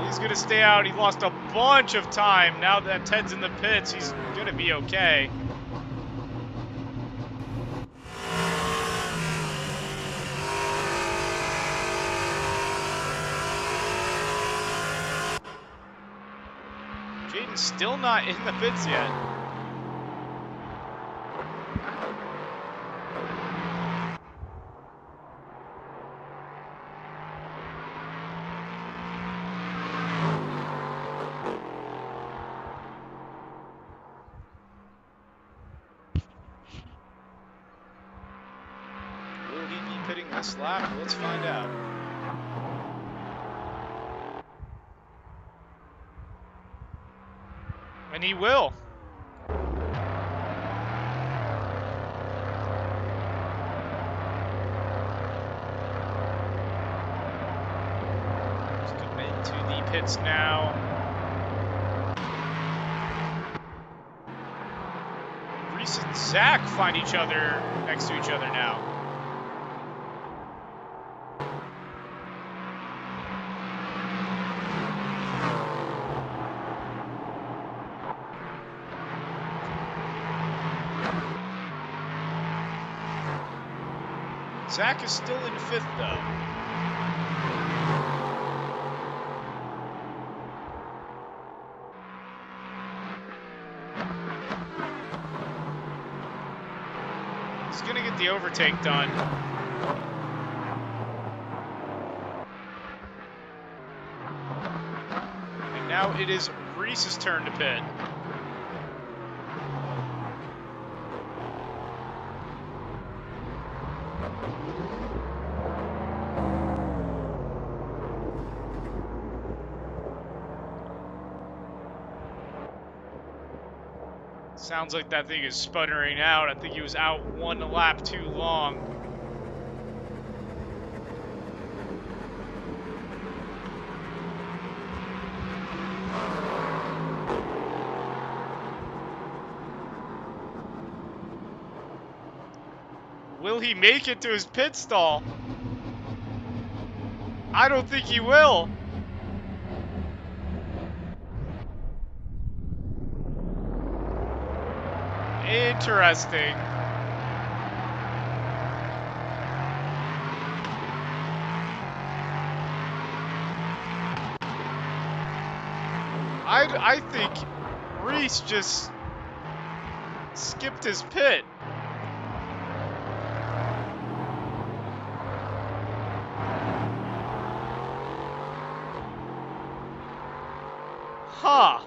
He's gonna stay out. He lost a bunch of time. Now that Ted's in the pits, he's gonna be okay. Jaden's still not in the pits yet. Will he be pitting this lap? Let's find out. And he will. He's coming into the pits now. Reese and Zach find each other next to each other now. Zach is still in fifth, though. He's gonna get the overtake done. And now it is Reese's turn to pit. Sounds like that thing is sputtering out. I think he was out one lap too long. Will he make it to his pit stall? I don't think he will. Interesting. I think Reese just skipped his pit. Huh.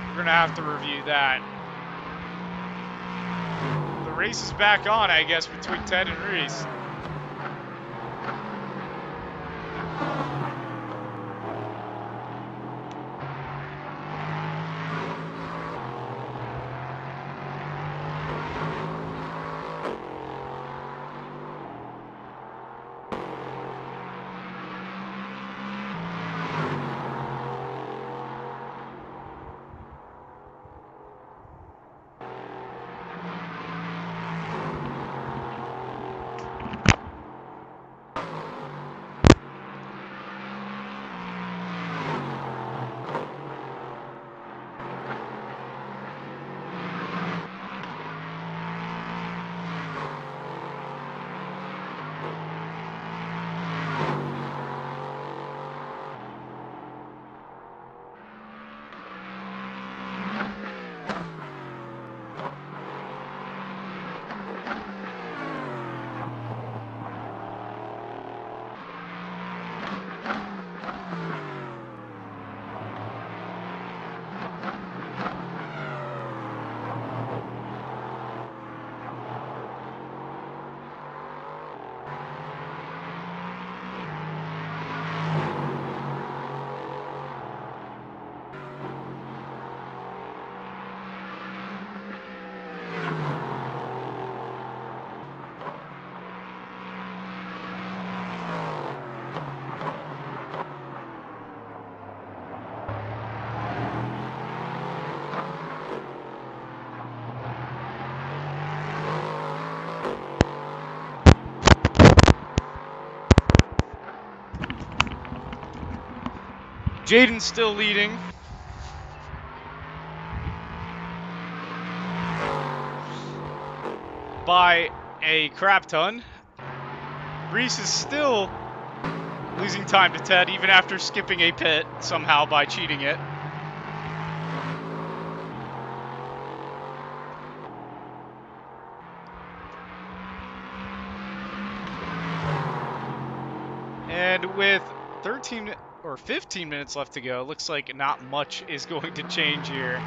We're gonna have to review that. The race is back on, I guess, between Ted and Reese. Jaden's still leading. By a crap ton. Reese is still losing time to Ted, even after skipping a pit somehow by cheating it. And with 13 or 15 minutes left to go, looks like not much is going to change here.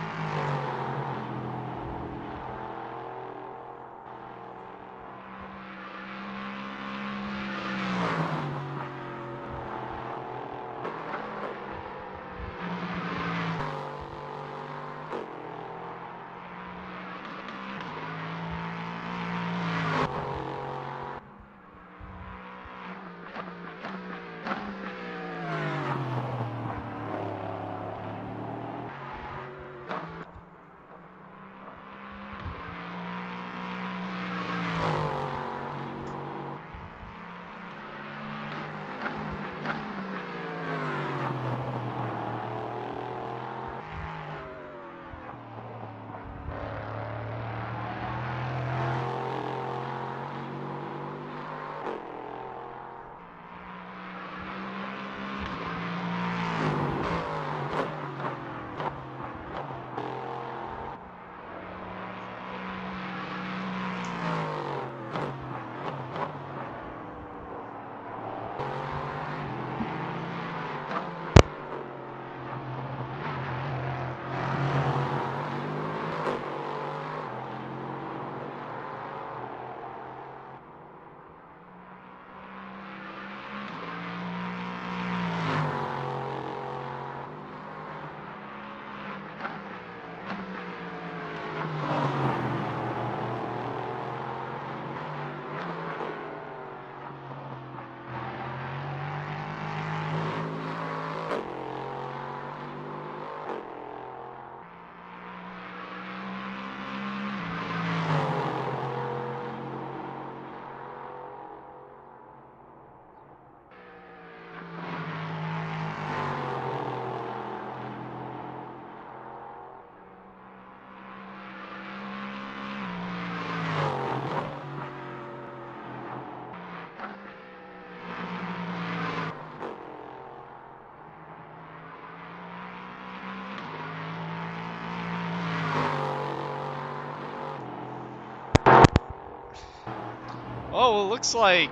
Oh, it looks like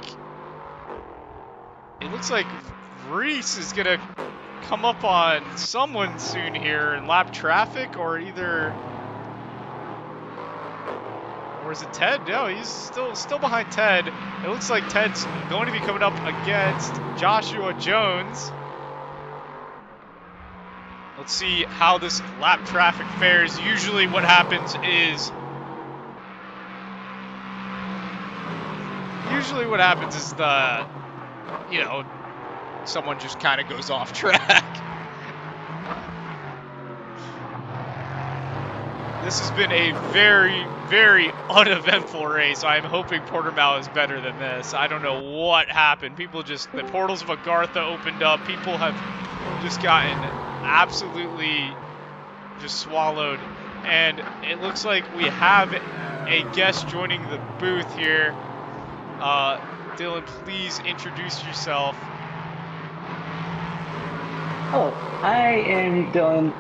Reese is gonna come up on someone soon here in lap traffic, or is it Ted? No, he's still behind Ted. It looks like Ted's going to be coming up against Joshua Jones. Let's see how this lap traffic fares. Usually what happens is someone just kind of goes off track. This has been a very, very uneventful race. I'm hoping Portimao is better than this. I don't know what happened. The portals of Agartha opened up. People have just gotten absolutely just swallowed. And it looks like we have a guest joining the booth here. Dylan, please introduce yourself. Hello, I am Dylan.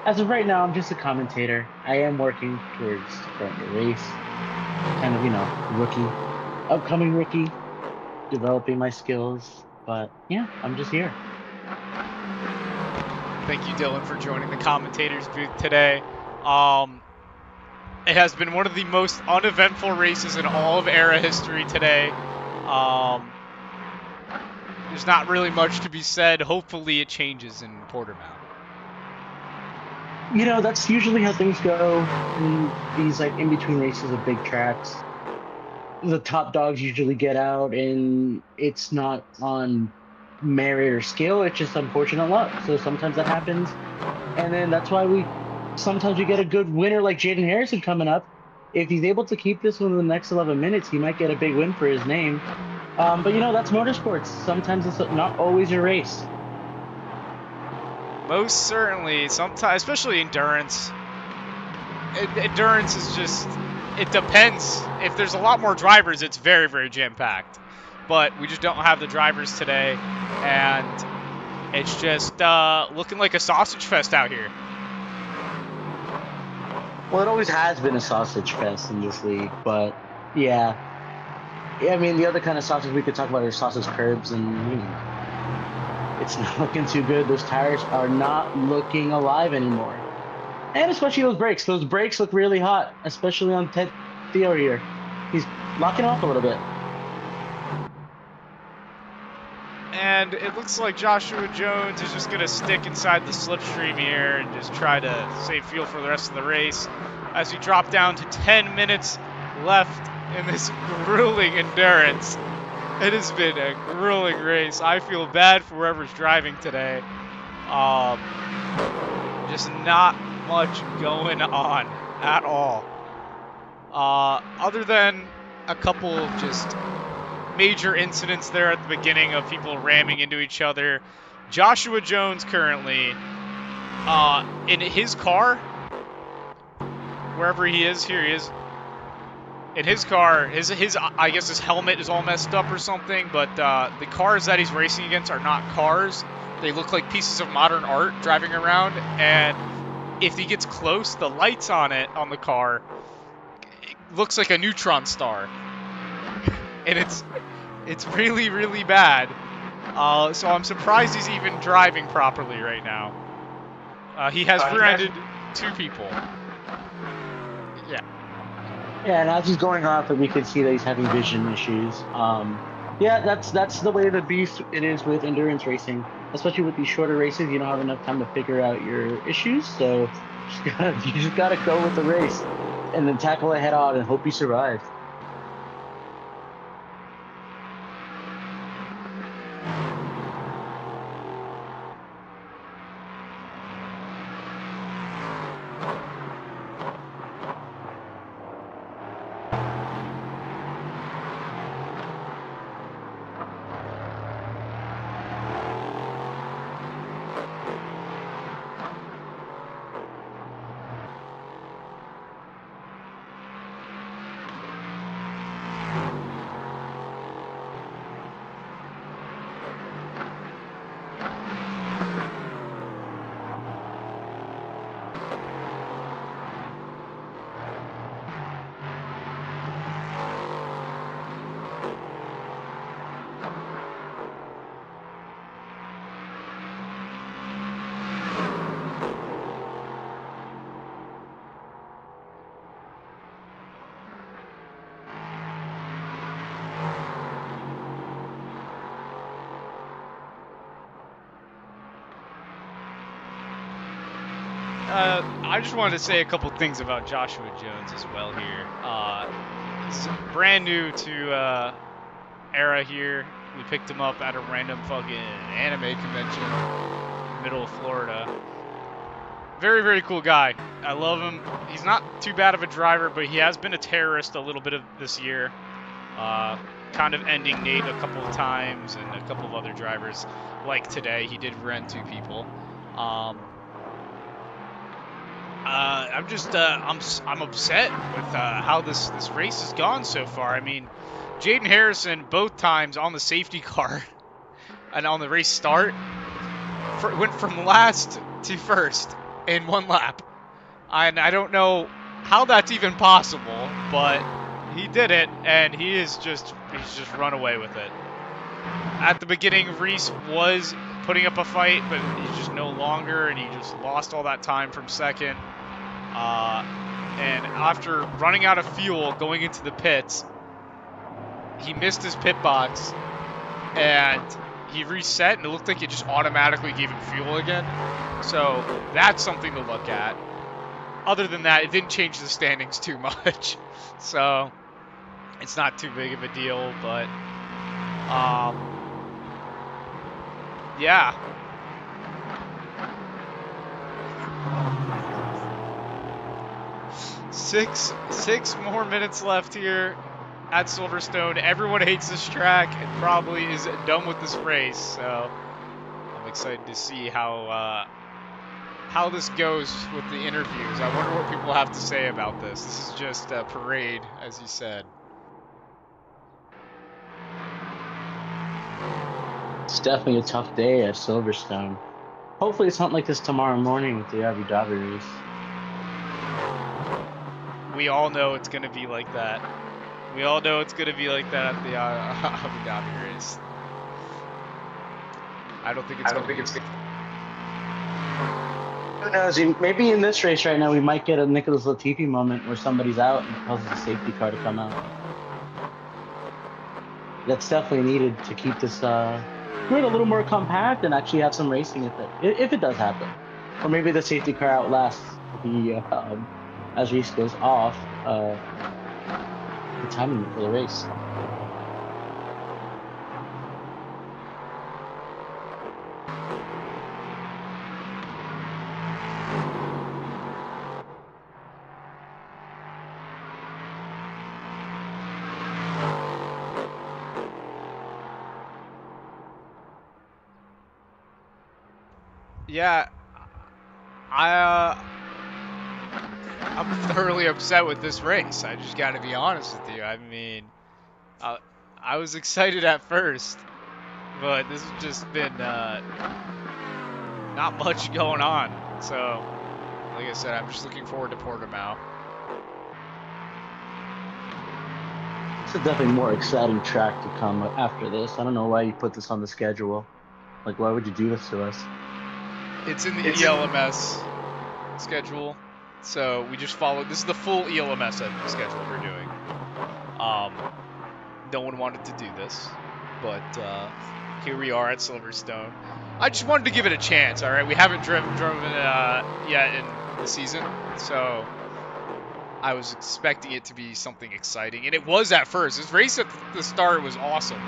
As of right now, I'm just a commentator. I am working towards starting the race. Kind of, upcoming rookie, developing my skills. But yeah, I'm just here. Thank you, Dylan, for joining the commentators booth today. It has been one of the most uneventful races in all of ERA history today. There's not really much to be said. Hopefully it changes in Portimao. That's usually how things go in these in-between races of big tracks. The top dogs usually get out, and it's not on merit or skill. It's just unfortunate luck. So sometimes that happens, and then that's why sometimes we get a good winner like Jaden Harrison coming up. If he's able to keep this one in the next 11 minutes, he might get a big win for his name. But that's motorsports. Sometimes it's not always your race. Most certainly, sometimes, especially endurance. Endurance is just, it depends. If there's a lot more drivers, it's very, very jam-packed. But we just don't have the drivers today, and it's just looking like a sausage fest out here. Well, it always has been a sausage fest in this league, but yeah. I mean, the other kind of sausage we could talk about are sausage curbs, and it's not looking too good. Those tires are not looking alive anymore. And especially those brakes. Those brakes look really hot, especially on Ted Theo here. He's locking off a little bit. And it looks like Joshua Jones is just going to stick inside the slipstream here and just try to save fuel for the rest of the race. As we drop down to 10 minutes left in this grueling endurance. It has been a grueling race. I feel bad for whoever's driving today. Just not much going on at all. Other than a couple of just major incidents there at the beginning of people ramming into each other. Joshua Jones currently in his car, wherever he is, here he is. In his car, his I guess his helmet is all messed up or something, but the cars that he's racing against are not cars. They look like pieces of modern art driving around, and if he gets close, the lights on the car, it looks like a neutron star. And it's really, really bad. So I'm surprised he's even driving properly right now. He has rear-ended 2 people. Yeah. Yeah, and as he's going off, we can see that he's having vision issues. Yeah, that's the way of the beast it is with endurance racing. Especially with these shorter races, you don't have enough time to figure out your issues, so you just gotta go with the race and then tackle it head on and hope you survive. I just wanted to say a couple things about Joshua Jones as well here. He's brand new to Era here. We picked him up at a random fucking anime convention, middle of Florida. Very, very cool guy. I love him. He's not too bad of a driver, but he has been a terrorist a little bit of this year. Kind of ending Nate a couple of times and a couple of other drivers. Like today, he did run 2 people. I'm just I'm upset with how this race has gone so far. I mean, Jaden Harrison both times on the safety car and on the race start went from last to first in 1 lap, and I don't know how that's even possible, but he did it, and he's just run away with it. At the beginning, Reese was putting up a fight, but he's just no longer, and he just lost all that time from second. And after running out of fuel going into the pits, he missed his pit box, and he reset, and it looked like it just automatically gave him fuel again. So that's something to look at. Other than that, it didn't change the standings too much. So it's not too big of a deal, but yeah. Six more minutes left here at Silverstone. Everyone hates this track and probably is done with this race, so I'm excited to see how this goes with the interviews. I wonder what people have to say about this. This is just a parade, as he said. It's definitely a tough day at Silverstone. Hopefully it's not like this tomorrow morning with the Abu Dhabi race. We all know it's going to be like that. We all know it's going to be like that at the Abu Dhabi race. I don't think it's going to be. Who knows? Maybe in this race right now we might get a Nicholas Latifi moment where somebody's out and causes a safety car to come out. That's definitely needed to keep this grid a little more compact and actually have some racing if it does happen. Or maybe the safety car outlasts the as race goes off the timing for the race. Yeah, I'm thoroughly upset with this race. I just got to be honest with you. I mean, I was excited at first, but this has just been not much going on. So, like I said, I'm just looking forward to Portimao. It's a definitely more exciting track to come after this. I don't know why you put this on the schedule. Like, why would you do this to us? It's in the ELMS schedule, so we just followed. This is the full ELMS schedule we're doing. No one wanted to do this, but here we are at Silverstone. I just wanted to give it a chance. All right, we haven't driven yet in the season, so I was expecting it to be something exciting, and it was at first. This race at the start was awesome.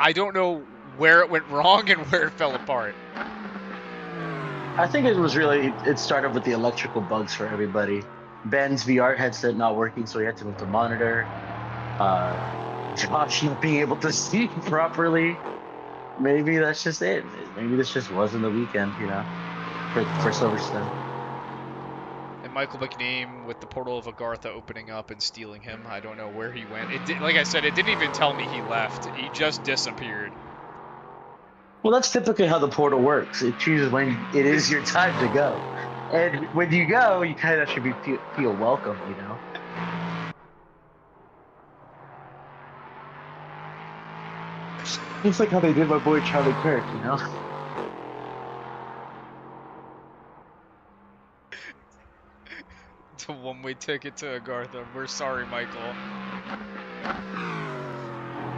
I don't know where it went wrong and where it fell apart. I think it started with the electrical bugs for everybody. Ben's VR headset not working, so he had to move the monitor. Josh not being able to see properly. Maybe that's just it. Maybe this just wasn't the weekend, for Silverstone. And Michael McNeam with the portal of Agartha opening up and stealing him. I don't know where he went. Like I said, it didn't even tell me he left. He just disappeared. Well, that's typically how the portal works. It chooses when it is your time to go. And when you go, you kind of should feel welcome, It's like how they did my boy Charlie Kirk, It's a one-way ticket to Agartha. We're sorry, Michael.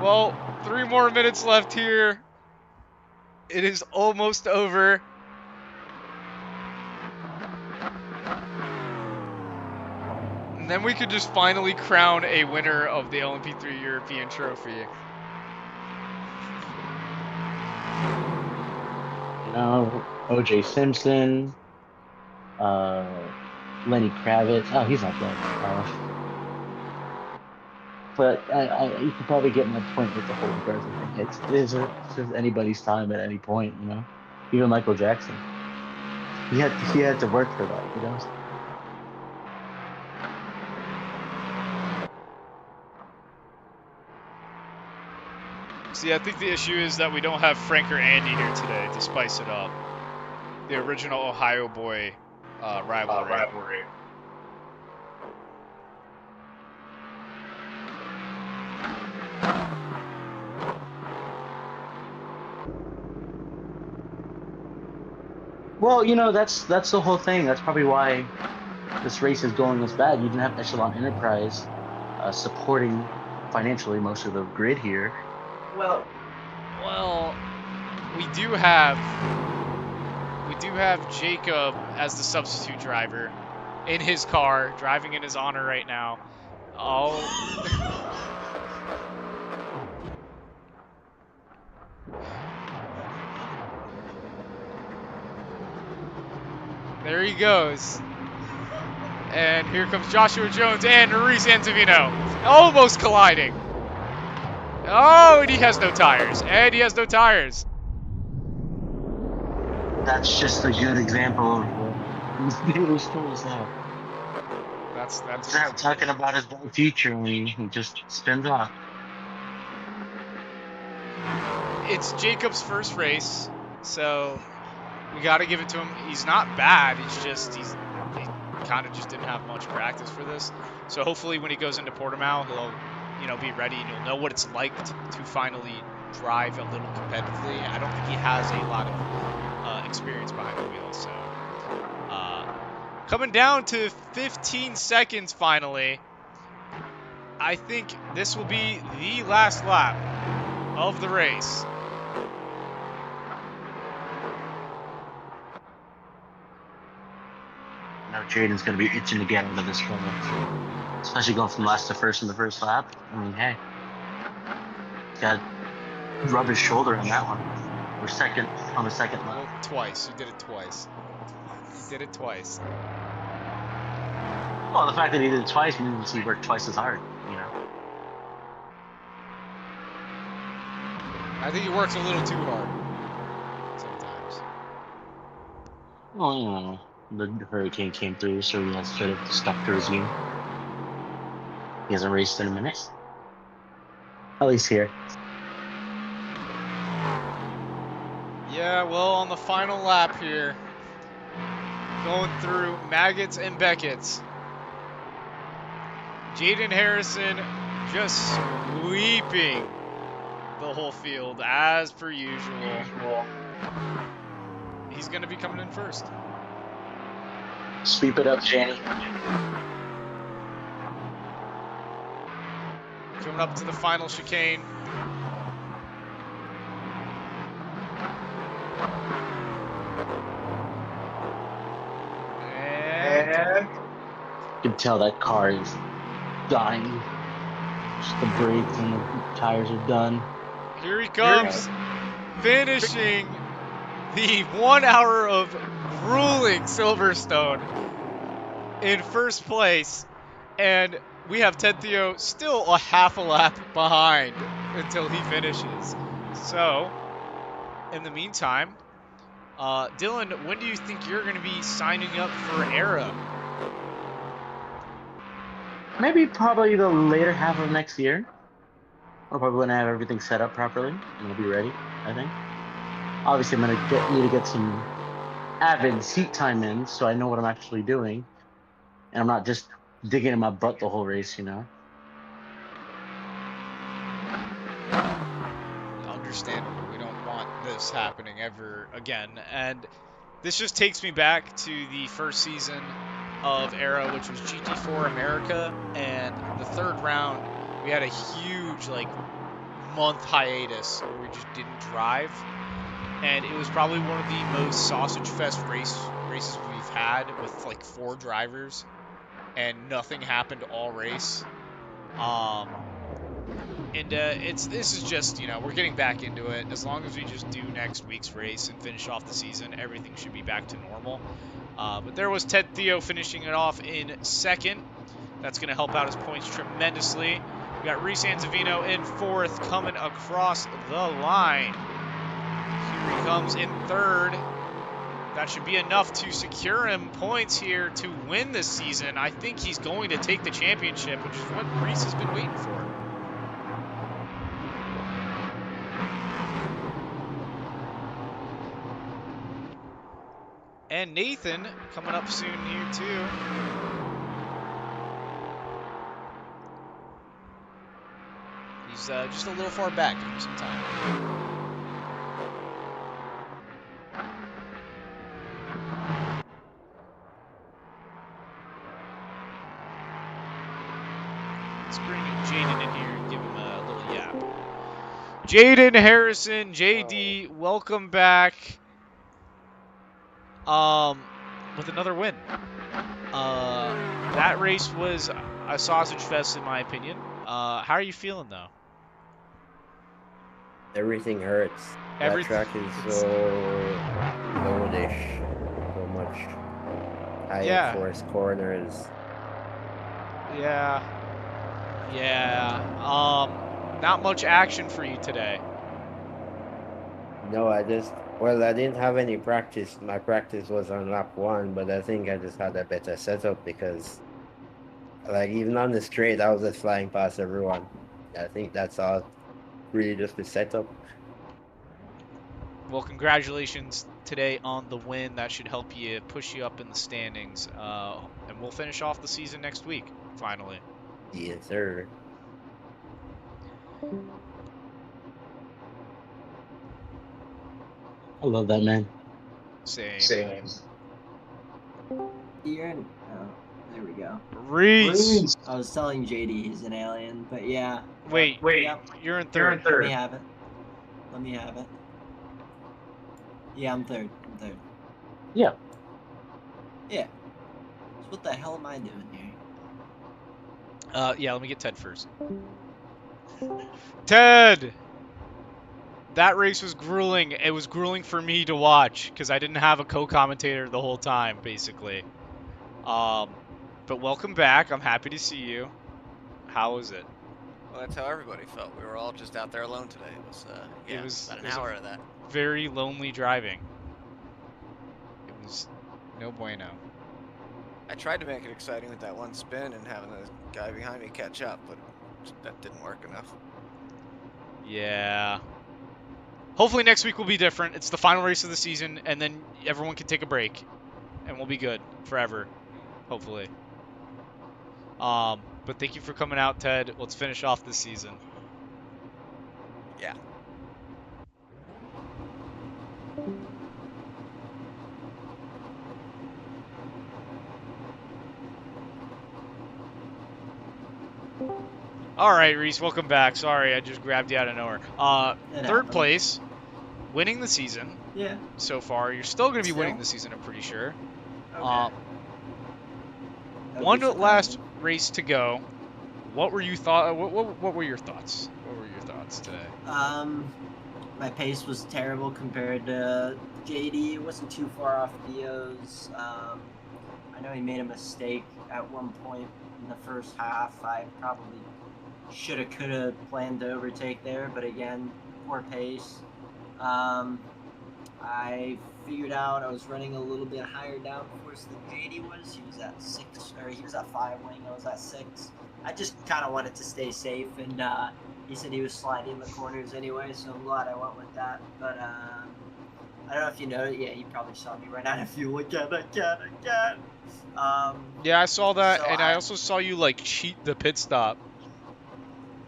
Well, 3 more minutes left here. It is almost over. then we could just finally crown a winner of the LMP3 European Trophy. You know, O.J. Simpson, Lenny Kravitz. Oh, he's not dead. But you could probably get my point with the whole Garza thing. It's just anybody's time at any point, you know. Even Michael Jackson. He had to work for that, you know. See, I think the issue is that we don't have Frank or Andy here today to spice it up. The original Ohio boy rivalry. Well, you know, that's the whole thing. That's probably why this race is going this bad. You didn't have Echelon Enterprise supporting financially most of the grid here. Well, we do have Jacob as the substitute driver in his car, driving in his honor right now. Oh. There he goes. And here comes Joshua Jones and Maurice Antavino. Almost colliding. Oh, and he has no tires. That's just a good example of what the stories have. That's talking about his bright future and he just spins off. It's Jacob's first race, so we got to give it to him. He's not bad. It's just he kind of just didn't have much practice for this. So hopefully when he goes into Portimao, he'll be ready and he'll know what it's like to finally drive a little competitively. I don't think he has a lot of experience behind the wheel. So coming down to 15 seconds finally. I think this will be the last lap of the race. Now Jaden's going to be itching to get out of this corner. Especially going from last to first in the first lap. I mean, hey. He's got to rub his shoulder on that one. We're second on the second lap. Twice. You did it twice. Well, the fact that he did it twice means he worked twice as hard, you know. I think he works a little too hard sometimes. Well, you know, the hurricane came through, so he has sort of stuck to resume. He hasn't raced in a minute. At least here. Yeah, well, on the final lap here, going through Maggots and Beckett's. Jaden Harrison just sweeping the whole field as per usual. He's going to be coming in first. Sweep it up, Janny. Coming up to the final chicane. And You can tell that car is dying. Just the brakes and the tires are done. here he comes, finishing the 1 hour of grueling Silverstone in first place. And we have Ted Theo still a half a lap behind until he finishes. So, in the meantime, Dylan, when do you think you're going to be signing up for ERA? Maybe probably the later half of next year. Or probably when I have everything set up properly and it'll be ready, I think. Obviously, I'm going need to get some avid seat time in so I know what I'm actually doing. And I'm not just digging in my butt the whole race, you know? Understandable. We don't want this happening ever again. And this just takes me back to the first season of ERA, which was GT4 America. And the third round, we had a huge, month hiatus where we just didn't drive. And it was probably one of the most sausage fest races we've had with, 4 drivers. and nothing happened all race. This is just, we're getting back into it. As long as we just do next week's race and finish off the season, everything should be back to normal. But there was Ted Theo finishing it off in second. That's going to help out his points tremendously. We got Reese Anzavino in fourth, coming across the line. Here he comes in third. That should be enough to secure him points here to win this season. I think he's going to take the championship, which is what Reese has been waiting for. And Nathan coming up soon here too. He's just a little far back. Give him some time. Let's bring Jaden in here and give him a little yap. Jaden Harrison, JD, welcome back. With another win. That race was a sausage fest in my opinion. How are you feeling though? Everything hurts. That track is so loadish, so much high force corners. Yeah. Not much action for you today. No, I didn't have any practice. My practice was on lap 1, but I think I just had a better setup because, like, even on the straight, I was just flying past everyone. I think that's all. Really just the setup. Well, congratulations today on the win. That should help you push you up in the standings. And we'll finish off the season next week, finally. Yes, sir. I love that, man. Same. You're in. Oh, there we go. Reese. I was telling JD he's an alien, but yeah. Wait. Yep. You're in third. Let me have it. Yeah, I'm third. Yeah. Yeah. So what the hell am I doing here? Yeah, let me get Ted first. Ted! That race was grueling. It was grueling for me to watch because I didn't have a co-commentator the whole time, basically. But welcome back. I'm happy to see you. How was it? Well, that's how everybody felt. We were all just out there alone today. It was about an hour of that. Very lonely driving. It was no bueno. I tried to make it exciting with that one spin and having the guy behind me catch up, but that didn't work enough. Yeah. Hopefully next week will be different. It's the final race of the season, and then everyone can take a break, and we'll be good forever, hopefully. But thank you for coming out, Ted. Let's finish off this season. Yeah. All right, Reese, welcome back. Sorry, I just grabbed you out of nowhere. Third place, winning the season. Yeah. So far, you're still going to be winning the season, I'm pretty sure. Okay. One last race to go. What were you thought? What were your thoughts? What were your thoughts today? My pace was terrible compared to JD. It wasn't too far off Theo's. I know he made a mistake at one point in the first half. I probably shoulda, coulda planned to overtake there, but again, poor pace. I figured out I was running a little bit higher downforce than JD was. He was at 6, or he was at 5 wing. I was at 6. I just kind of wanted to stay safe, and he said he was sliding in the corners anyway, so I'm glad I went with that. But I don't know if you know it. Yeah, you probably saw me run out of fuel again. Yeah, I saw that, so I also saw you like cheat the pit stop.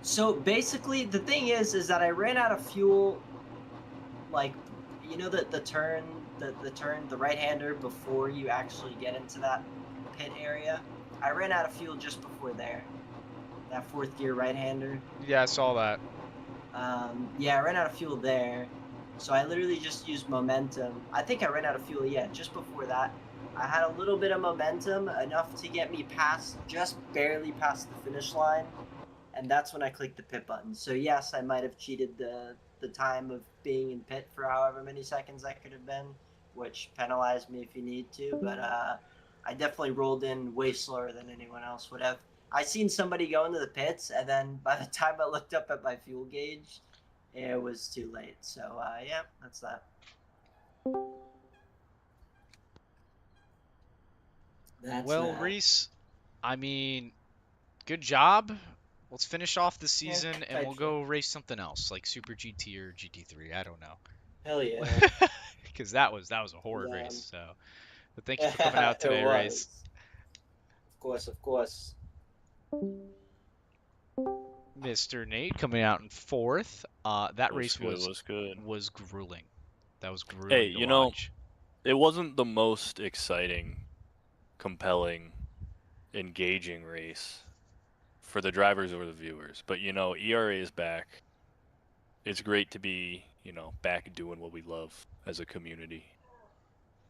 So basically, the thing is that I ran out of fuel, like, you know, the turn, the right-hander before you actually get into that pit area. I ran out of fuel just before there. That 4th gear right-hander. Yeah, I saw that. Yeah, I ran out of fuel there. So I literally just used momentum. I think I ran out of fuel, yeah, just before that. I had a little bit of momentum, enough to get me past, just barely past the finish line, and that's when I clicked the pit button. So yes, I might have cheated the time of being in pit for however many seconds that could have been, which penalized me if you need to, but I definitely rolled in way slower than anyone else would have. I seen somebody go into the pits, and then by the time I looked up at my fuel gauge, it was too late. So yeah, that's that. Well, Reese, I mean, good job. Let's finish off the season and we'll go race something else, like Super GT or GT3. I don't know. Hell yeah. Because that was a horrid race. So, but thank you for coming out today, Race. Of course. Mr. Nate coming out in 4th. That race was good. Was grueling. That was grueling. Hey, to you watch. know, it wasn't the most exciting, compelling, engaging race for the drivers or the viewers, but you know, ERA is back. It's great to be, you know, back doing what we love as a community,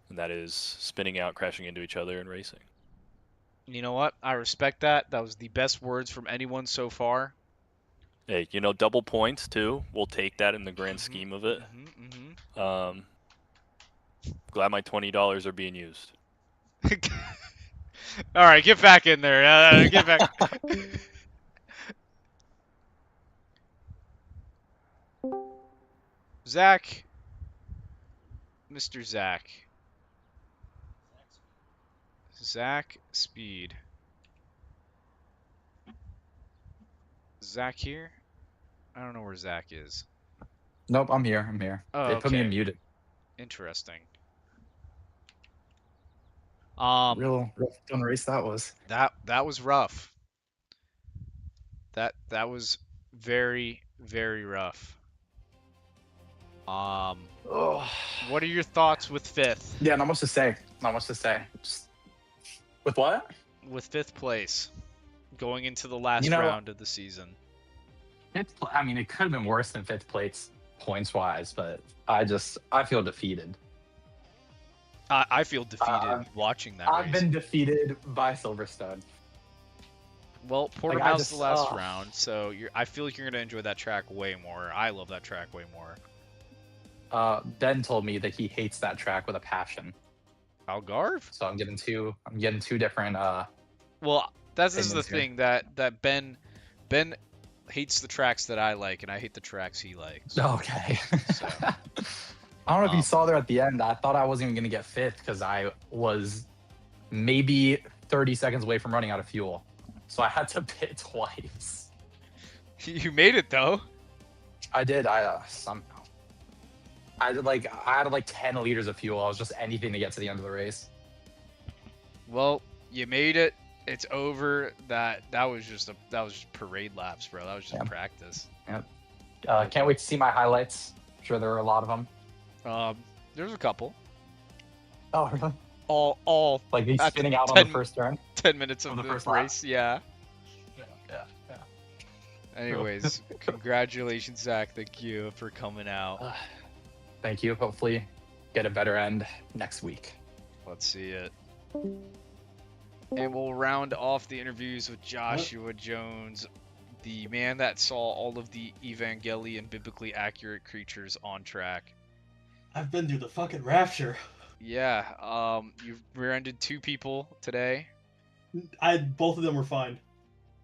and that is spinning out, crashing into each other, and racing. You know what? I respect that. That was the best words from anyone so far. Hey, you know, double points too. We'll take that in the grand scheme of it. Glad my $20 are being used. All right, get back in there. Get back. Zach. Mr. Zach. Zach Speed. Zach here? I don't know where Zach is. Nope, I'm here. Oh, They put me in muted. Interesting. Real fun race that was. That was rough. That was very, very rough. What are your thoughts with 5th? Yeah, not much to say. Just... With what? With 5th place, going into the last round of the season. I mean, it could have been worse than 5th place points-wise, but I feel defeated. I feel defeated watching that race. I've been defeated by Silverstone. Well, Portimao's the last round, so I feel like you're gonna enjoy that track way more. I love that track way more. Ben told me that he hates that track with a passion. Algarve? So I'm getting two different. Well, this is the thing that Ben hates the tracks that I like, and I hate the tracks he likes. Okay. So. I don't know if you saw there at the end. I thought I wasn't even gonna get 5th because I was maybe 30 seconds away from running out of fuel, so I had to pit twice. You made it though. I did. Somehow. I had like 10 liters of fuel. I was just anything to get to the end of the race. Well, you made it. It's over. That was just parade laps, bro. That was just practice. Yep. Can't wait to see my highlights. I'm sure there are a lot of them. There's a couple. Oh, really? All like he's spinning out on the first turn. 10 minutes of the first race. Yeah. Yeah. Anyways, congratulations, Zach. Thank you for coming out. Thank you. Hopefully, get a better end next week. Let's see it. And we'll round off the interviews with Joshua Jones, the man that saw all of the Evangelion biblically accurate creatures on track. I've been through the fucking rapture. Yeah, you've rear-ended 2 people today. Both of them were fine.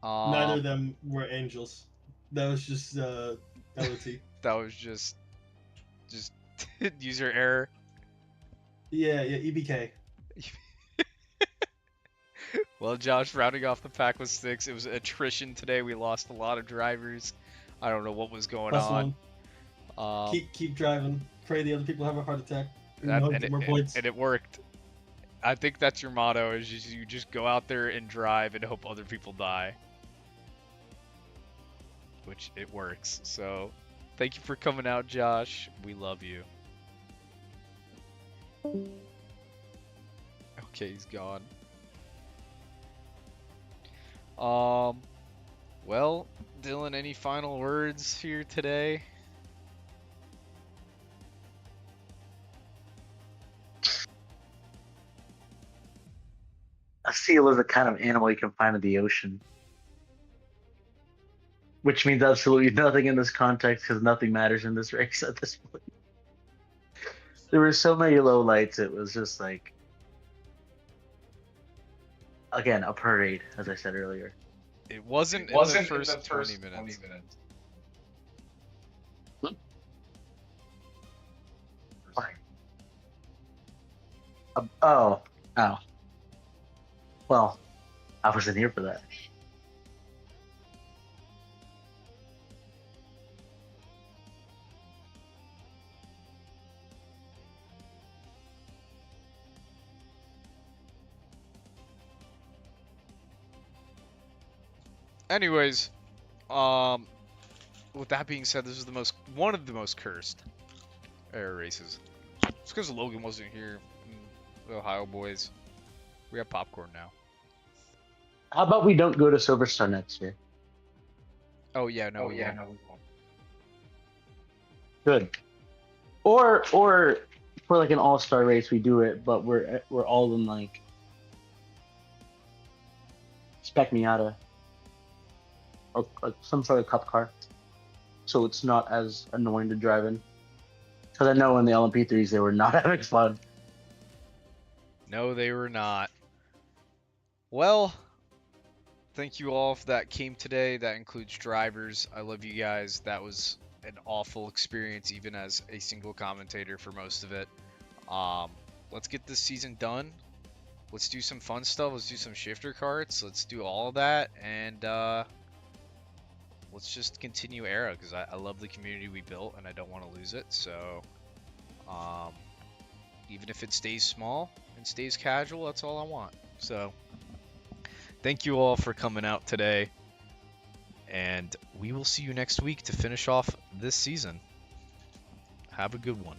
Neither of them were angels. That was just LT. That was just user error. Yeah, EBK. Well, Josh, rounding off the pack with 6. It was attrition today. We lost a lot of drivers. I don't know what was going on. Keep driving. Pray the other people have a heart attack. And it worked. I think that's your motto: is you just go out there and drive and hope other people die. Which it works. So, thank you for coming out, Josh. We love you. Okay, he's gone. Well, Dylan, any final words here today? A seal is a kind of animal you can find in the ocean. Which means absolutely nothing in this context because nothing matters in this race at this point. There were so many low lights, it was just like, again, a parade, as I said earlier. It wasn't in the first 20 minutes. Oh. Well, I wasn't here for that. Anyways, with that being said, this is one of the most cursed air races. It's because Logan wasn't here. The Ohio boys. We have popcorn now. How about we don't go to Silverstone next year? Oh yeah, no, we won't. Good. Or for like an all-star race, we do it, but we're all in like Spec Miata or some sort of cup car, so it's not as annoying to drive in. Because I know in the LMP3s they were not having fun. No, they were not. Well, thank you all that came today. That includes drivers. I love you guys. That was an awful experience, even as a single commentator for most of it. Let's get this season done. Let's do some fun stuff. Let's do some shifter carts. Let's do all of that, and let's just continue Era, because I love the community we built, and I don't want to lose it. So, even if it stays small and stays casual, that's all I want. So, thank you all for coming out today, and we will see you next week to finish off this season. Have a good one.